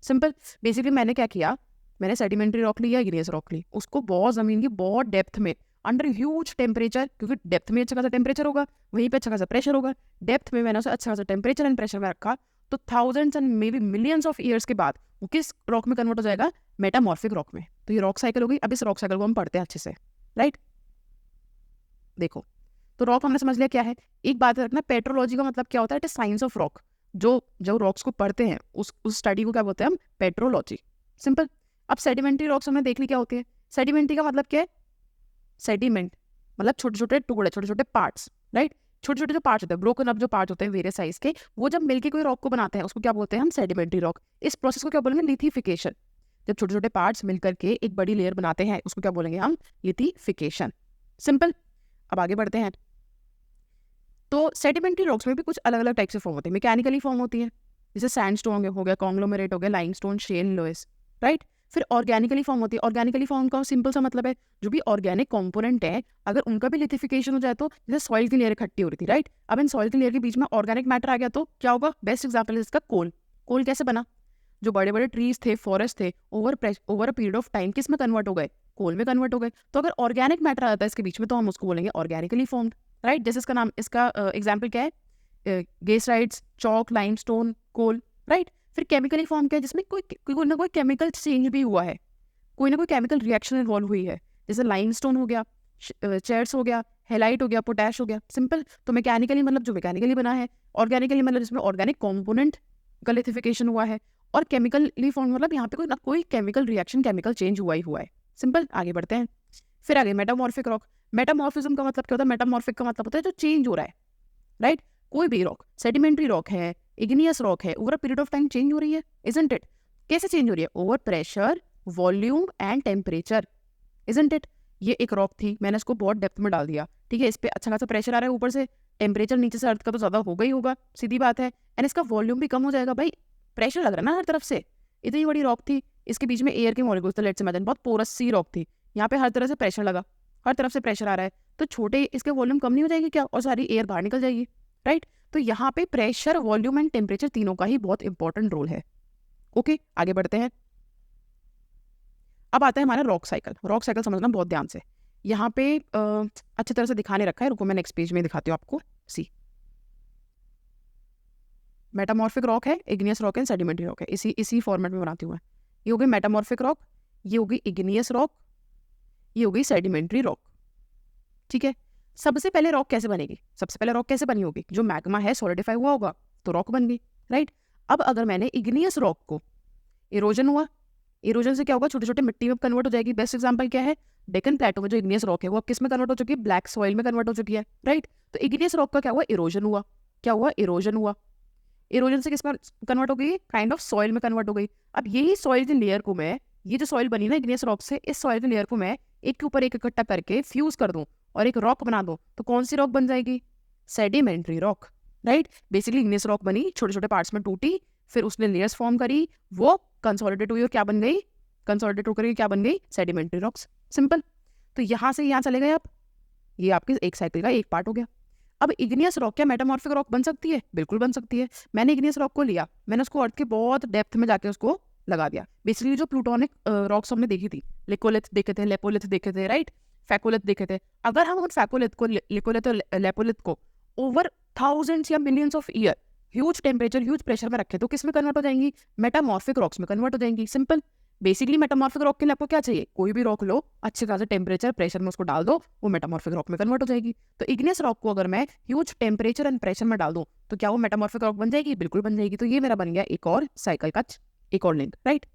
Simple. Basically मैंने क्या किया, मैंने सेडिमेंट्री रॉक ली या इग्नियस रॉक ली, उसको बहुत जमीन की बहुत डेप्थ में अंडर ह्यूज टेम्परेचर, क्योंकि डेप्थ में अच्छा खासा टेम्परेचर होगा, वहीं पे अच्छा खासा प्रेशर होगा, डेप्थ में मैंने उसे अच्छा खासा टेम्परेचर एंड प्रेशर में रखा, तो thousands and may be millions of years के बाद वो किस रॉक में कन्वर्ट हो जाएगा, मेटामॉर्फिक रॉक में। तो ये रॉक साइकिल हो गई। अब इस रॉक साइकिल को हम पढ़ते हैं अच्छे से, राइट। देखो, तो रॉक हमने समझ लिया क्या है। एक बात रखना, पेट्रोलॉजी का मतलब क्या होता है, it is science of rock. जो जो रॉक्स को पढ़ते हैं उस स्टडी को क्या बोलते हैं हम, पेट्रोलॉजी। सिंपल। अब सेडिमेंट्री रॉक्स हमने देख ली क्या होती है। सेडिमेंट्री का मतलब क्या है, सेडिमेंट मतलब छोटे छोटे टुकड़े, छोटे छोटे पार्ट्स, राइट। छोटे छोटे जो पार्ट्स होते हैं, ब्रोकन अप जो पार्ट्स होते हैं वेरियस साइज के, वो जब मिलके कोई रॉक को बनाते हैं उसको क्या बोलते हैं हम, सेडिमेंट्री रॉक। इस प्रोसेस को क्या बोलेंगे, लिथिफिकेशन। जब छोटे छोटे पार्ट्स मिलकर के एक बड़ी लेयर बनाते हैं उसको क्या बोलेंगे हम, लिथिफिकेशन। सिंपल। अब आगे बढ़ते हैं। तो सेडिमेंट्री रॉक्स में भी कुछ अलग अलग टाइप से फॉर्म होते हैं। मैकेनिकली फॉर्म होती है, जैसे सैंडस्टोन हो गया, कॉन्ग्लोमेरेट हो गया, लाइमस्टोन, शेल, लोएस, राइट। फिर ऑर्गेनिकली फॉर्म होती है। ऑर्गेनिकली फॉर्म का सिंपल सा मतलब है, जो भी ऑर्गेनिक कंपोनेंट है अगर उनका भी लिथिफिकेशन हो जाए, तो जैसे सॉइल की लेयर इकट्ठी हो रही थी, राइट। अब इन सॉइल की लेयर के बीच में ऑर्गेनिक मैटर आ गया तो क्या होगा, बेस्ट एग्जाम्पल है इसका कोल। कोल कैसे बना, जो बड़े बड़े ट्रीज थे, फॉरेस्ट थे, over a period of time किस में कन्वर्ट हो गए, कोल में कन्वर्ट हो गए। तो अगर ऑर्गेनिक मैटर आ जाता है इसके बीच में तो हम उसको बोलेंगे ऑर्गेनिकली फॉर्म्ड, राइट। जैसे इसका नाम, इसका एग्जाम्पल क्या है, गेसराइट्स, चौक, लाइमस्टोन, कोल, राइट। फिर केमिकली फॉर्म क्या है, जिसमें कोई ना कोई केमिकल चेंज भी हुआ है, कोई ना कोई केमिकल रिएक्शन इन्वॉल्व हुई है, जैसे लाइमस्टोन हो गया, चेट्स हो गया, हेलाइट हो गया, पोटैश हो गया। सिंपल। तो मैकेनिकली मतलब जो मैकेनिकली बना है, ऑर्गेनिकली मतलब जिसमें ऑर्गेनिक कॉम्पोनेंट का लिथिफिकेशन हुआ है, और केमिकली फॉर्म मतलब यहाँ पे कोई ना कोई केमिकल रिएक्शन, केमिकल चेंज हुआ ही हुआ है। सिंपल। आगे बढ़ते हैं। फिर आगे मेटामॉर्फिक रॉक। मेटामॉर्फिज्म का मतलब क्या होता है, मेटामॉर्फिक का मतलब होता है जो चेंज हो रहा है, राइट। कोई भी रॉक, सेडिमेंट्री रॉक है, इग्नियस रॉक है, over a period of time change हो रही है, इजंट इट। कैसे चेंज हो रही है, over pressure, volume and temperature, isn't it. ये एक रॉक थी, मैंने इसको बहुत डेप्थ में डाल दिया, ठीक है, इस पे अच्छा खासा प्रेशर आ रहा है, ऊपर से टेम्परेचर नीचे से अर्थ का तो ज्यादा होगा ही होगा, सीधी बात है, एंड इसका वॉल्यूम भी कम हो जाएगा, भाई प्रेशर लग रहा है ना हर तरफ से। इतनी बड़ी रॉक थी, इसके बीच में एयर के मॉलिक्यूल्स थे, लेट्स इमेजिन, बहुत पोरस सी रॉक थी, यहाँ पे हर तरह से प्रेशर लगा, हर तरफ से प्रेशर आ रहा है, तो छोटे इसके वॉल्यूम कम नहीं हो जाएगी क्या, और सारी एयर बाहर निकल जाएगी, राइट। तो यहाँ पे प्रेशर, वॉल्यूम एंड टेम्परेचर तीनों का ही बहुत इंपॉर्टेंट रोल है। ओके, आगे बढ़ते हैं। अब आता है हमारा रॉक साइकिल। रॉक साइकिल समझना बहुत ध्यान से, यहाँ पे अच्छी तरह से दिखाने रखा है, रुको मैं नेक्स्ट पेज में दिखाती हूँ आपको। सी, मेटामॉर्फिक रॉक है, इग्नियस रॉक है, सेडिमेंट्री रॉक है, इसी फॉर्मेट में बनाती हूँ मैं। ये हो गई मेटामॉर्फिक रॉक, ये हो गई इग्नियस रॉक, ये हो गई सेडिमेंट्री रॉक, ठीक है। सबसे पहले रॉक कैसे बनेगी, सबसे पहले रॉक कैसे बनी होगी, जो मैग्मा है सॉलिडिफाई हुआ होगा तो रॉक बन गई, राइट। अब अगर मैंने इग्नियस रॉक को, इरोजन हुआ, इरोजन से क्या होगा, छोटे छोटे मिट्टी में कन्वर्ट हो जाएगी। बेस्ट एग्जांपल क्या है, डेक्कन प्लेटो में जो इग्नियस रॉक है वो अब किस में कन्वर्ट हो चुकी है, ब्लैक सॉइल में कन्वर्ट हो चुकी है, राइट। तो इग्नियस रॉक का क्या हुआ, इरोजन हुआ, क्या हुआ, इरोजन हुआ। इरोजन से किस में कन्वर्ट हो गई, काइंड ऑफ सॉइल में कन्वर्ट हो गई। अब यही सॉइल की लेयर को मैं, ये जो सॉइल बनी ना इग्नियस रॉक से, इस सॉइल की लेयर को मैं एक के ऊपर एक इकट्ठा करके फ्यूज कर दूं और एक रॉक बना दूं, तो कौन सी रॉक बन जाएगी, sedimentary rock, right. Basically igneous rock बनी, छोटे छोटे पार्ट्स में टूटी, फिर उसने लेयर्स फॉर्म करी, वो कंसोलिडेट हुई और क्या बन गई, कंसोलिडेट होकर क्या बन गई, सेडिमेंट्री रॉक्स। सिंपल। तो यहाँ से यहाँ चले गए आप, ये आपके एक साइकिल का एक पार्ट हो गया। अब इग्नियस रॉक क्या मेटामॉर्फिक रॉक बन सकती है, बिल्कुल बन सकती है। मैंने इग्नियस रॉक को लिया, मैंने उसको अर्थ के बहुत डेप्थ में जाके उसको लगा दिया। बेसिकली जो प्लूटोनिक रॉक्स हमने देखी थी, लिकोलिथ देखे थे, लेपोलिथ देखे थे, राइट, फैकोलिथ देखे थे, अगर हम उन फैकोलिथ को, लिकोलिथ और लेपोलिथ को ओवर थाउजेंड्स या millions of year huge temperature, huge pressure में रखे तो किस में कन्वर्ट हो जाएंगी, मेटामॉर्फिक रॉक्स में कन्वर्ट हो जाएंगी। सिंपल। बेसिकली मेटामॉर्फिक रॉक के लिए आपको क्या चाहिए, कोई भी रॉक लो, अच्छे खासे टेम्परेचर प्रेशर में उसको डाल दो, वो मेटामॉर्फिक रॉक में कन्वर्ट हो जाएगी। तो इग्नियस रॉक को अगर मैं ह्यूज टेम्परेचर एंड प्रेशर में डाल दूं तो क्या वो मेटामॉर्फिक रॉक बन जाएगी, बिल्कुल बन जाएगी। तो ये मेरा बन गया एक और साइकिल का एक और लिंक, राइट।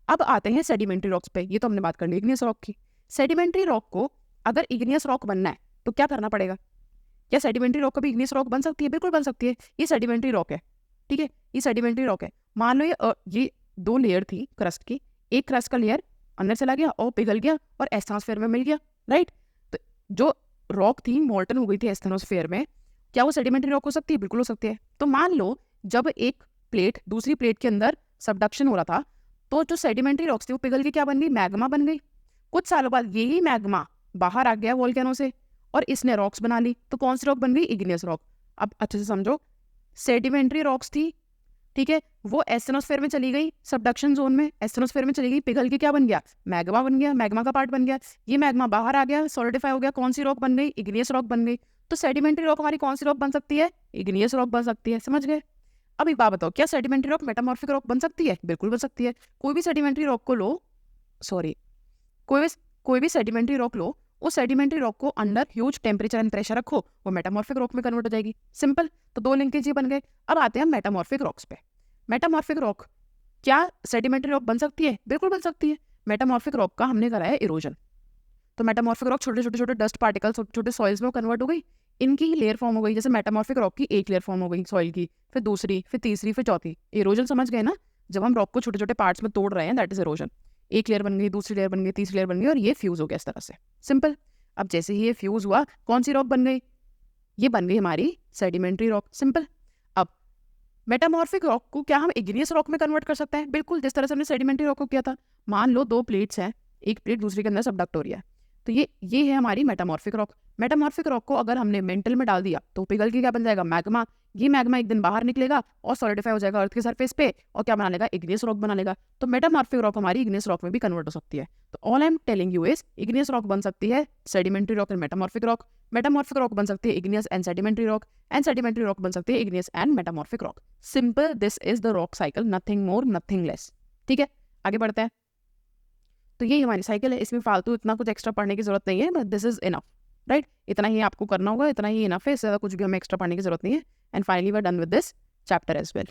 अब आते हैं सेडिमेंट्री रॉक्स पे, ये तो हमने बात कर ली इग्नियस रॉक की। सेडिमेंट्री रॉक को अगर इग्नियस रॉक बनना है तो क्या करना पड़ेगा, क्या सेडिमेंट्री रॉक कभी इग्नियस रॉक बन सकती है? बिल्कुल बन सकती है। ये सेडिमेंट्री रॉक है, ठीक है, ये सेडिमेंट्री रॉक है। मान लो ये 2 लेयर थी क्रस्ट की, एक क्रस्ट का लेयर अंदर चला गया और पिघल गया और एस्थेनोस्फेयर में मिल गया, राइट। तो जो रॉक थी मोल्टन हो गई थी एस्थेनोस्फेयर में, क्या वो सेडिमेंट्री रॉक हो सकती है? बिल्कुल हो सकती है। तो मान लो जब एक प्लेट दूसरी प्लेट के अंदर सबडक्शन हो रहा था, तो जो सेडिमेंट्री रॉक्स थी वो पिघल के क्या बन गई? मैग्मा बन गई। कुछ सालों बाद यही मैग्मा बाहर आ गया वोल्केनो से और इसने रॉक्स बना ली। तो कौन सी रॉक बन गई? Igneous rock. अब अच्छे से समझो, सेडिमेंट्री रॉक्स थी, ठीक है, वो एस्थेनोस्फेयर में चली गई, सबडक्शन जोन में एस्थेनोस्फेयर में चली गई, पिघल के क्या बन गया? मैग्मा बन गया, मैग्मा का पार्ट बन गया। ये मैग्मा बाहर आ गया, सॉलिडिफाई हो गया, कौन सी रॉक बन गई? इग्नियस रॉक बन गई। तो सेडिमेंट्री रॉक हमारी कौन सी रॉक बन सकती है? इग्नियस रॉक बन सकती है। समझ गए? अब एक बात बताओ, क्या सेडिमेंट्री रॉक मेटामॉर्फिक रॉक बन सकती है? बिल्कुल बन सकती है। कोई भी सेडिमेंट्री रॉक को लो, सॉरी, कोई भी सेडिमेंट्री रॉक लो, उस सेडिमेंट्री रॉक को under huge temperature and pressure रखो, वो मेटामॉर्फिक रॉक में कन्वर्ट हो जाएगी। सिंपल। तो 2 लिंकेज ये बन गए। अब आते हैं मेटामॉर्फिक रॉक्स पे। मेटामॉर्फिक रॉक क्या सेडिमेंट्री रॉक बन सकती है? बिल्कुल बन सकती है। मेटामॉर्फिक रॉक का हमने कराया इरोजन। तो मेटामॉर्फिक रॉक छोटे छोटे छोटे डस्ट पार्टिकल्स छोटे सॉइल्स में कन्वर्ट हो गई, इनकी ही लेयर फॉर्म हो गई। जैसे मेटामॉर्फिक रॉक की एक लेयर फॉर्म हो गई सॉइल की, फिर दूसरी, फिर तीसरी, फिर चौथी। इरोजन समझ गए ना? जब हम रॉक को छोटे छोटे पार्ट्स में तोड़ रहे हैं, दैट इज इरोजन। एक लेयर बन गई, दूसरी लेयर बन गई, तीसरी लेयर बन गई और ये फ्यूज हो गया इस तरह से। सिंपल। अब जैसे ही ये फ्यूज हुआ, कौन सी रॉक बन गई? ये बन गई हमारी सेडिमेंट्री रॉक। सिंपल। अब मेटामॉर्फिक रॉक को क्या हम इग्नियस रॉक में कन्वर्ट कर सकते हैं? बिल्कुल, जिस तरह से हमने सेडिमेंट्री रॉक को किया था। मान लो 2 प्लेट्स हैं, एक प्लेट दूसरे के अंदर सबडक्ट हो रही है, तो ये है हमारी मेटामॉर्फिक रॉक। मेटामॉर्फिक रॉक को अगर हमने मेंटल में डाल दिया तो पिघल के क्या बन जाएगा? मैग्मा। ये मैग्मा एक दिन बाहर निकलेगा और सॉलिडिफाई हो जाएगा अर्थ के सरफेस पे और क्या बना लेगा? इग्नियस रॉक बना लेगा। तो मेटामॉर्फिक रॉक हमारी इग्नियस रॉक में भी कन्वर्ट हो सकती है। तो all I am telling you is, igneous rock बन सकती है sedimentary rock and metamorphic rock, metamorphic rock बन सकती है igneous and sedimentary rock, and sedimentary rock बन सकती है igneous and metamorphic rock. Simple, this is the rock cycle, nothing more nothing less. ठीक है, आगे बढ़ते हैं। तो यही हमारी साइकिल है, इसमें फालतू इतना कुछ एक्स्ट्रा पढ़ने की जरूरत नहीं है, but this is enough, right. इतना ही आपको करना होगा, इतना ही इनफ है, इससे ज़्यादा कुछ भी हमें एक्स्ट्रा पढ़ने की जरूरत नहीं है। And finally we are done with this chapter as well.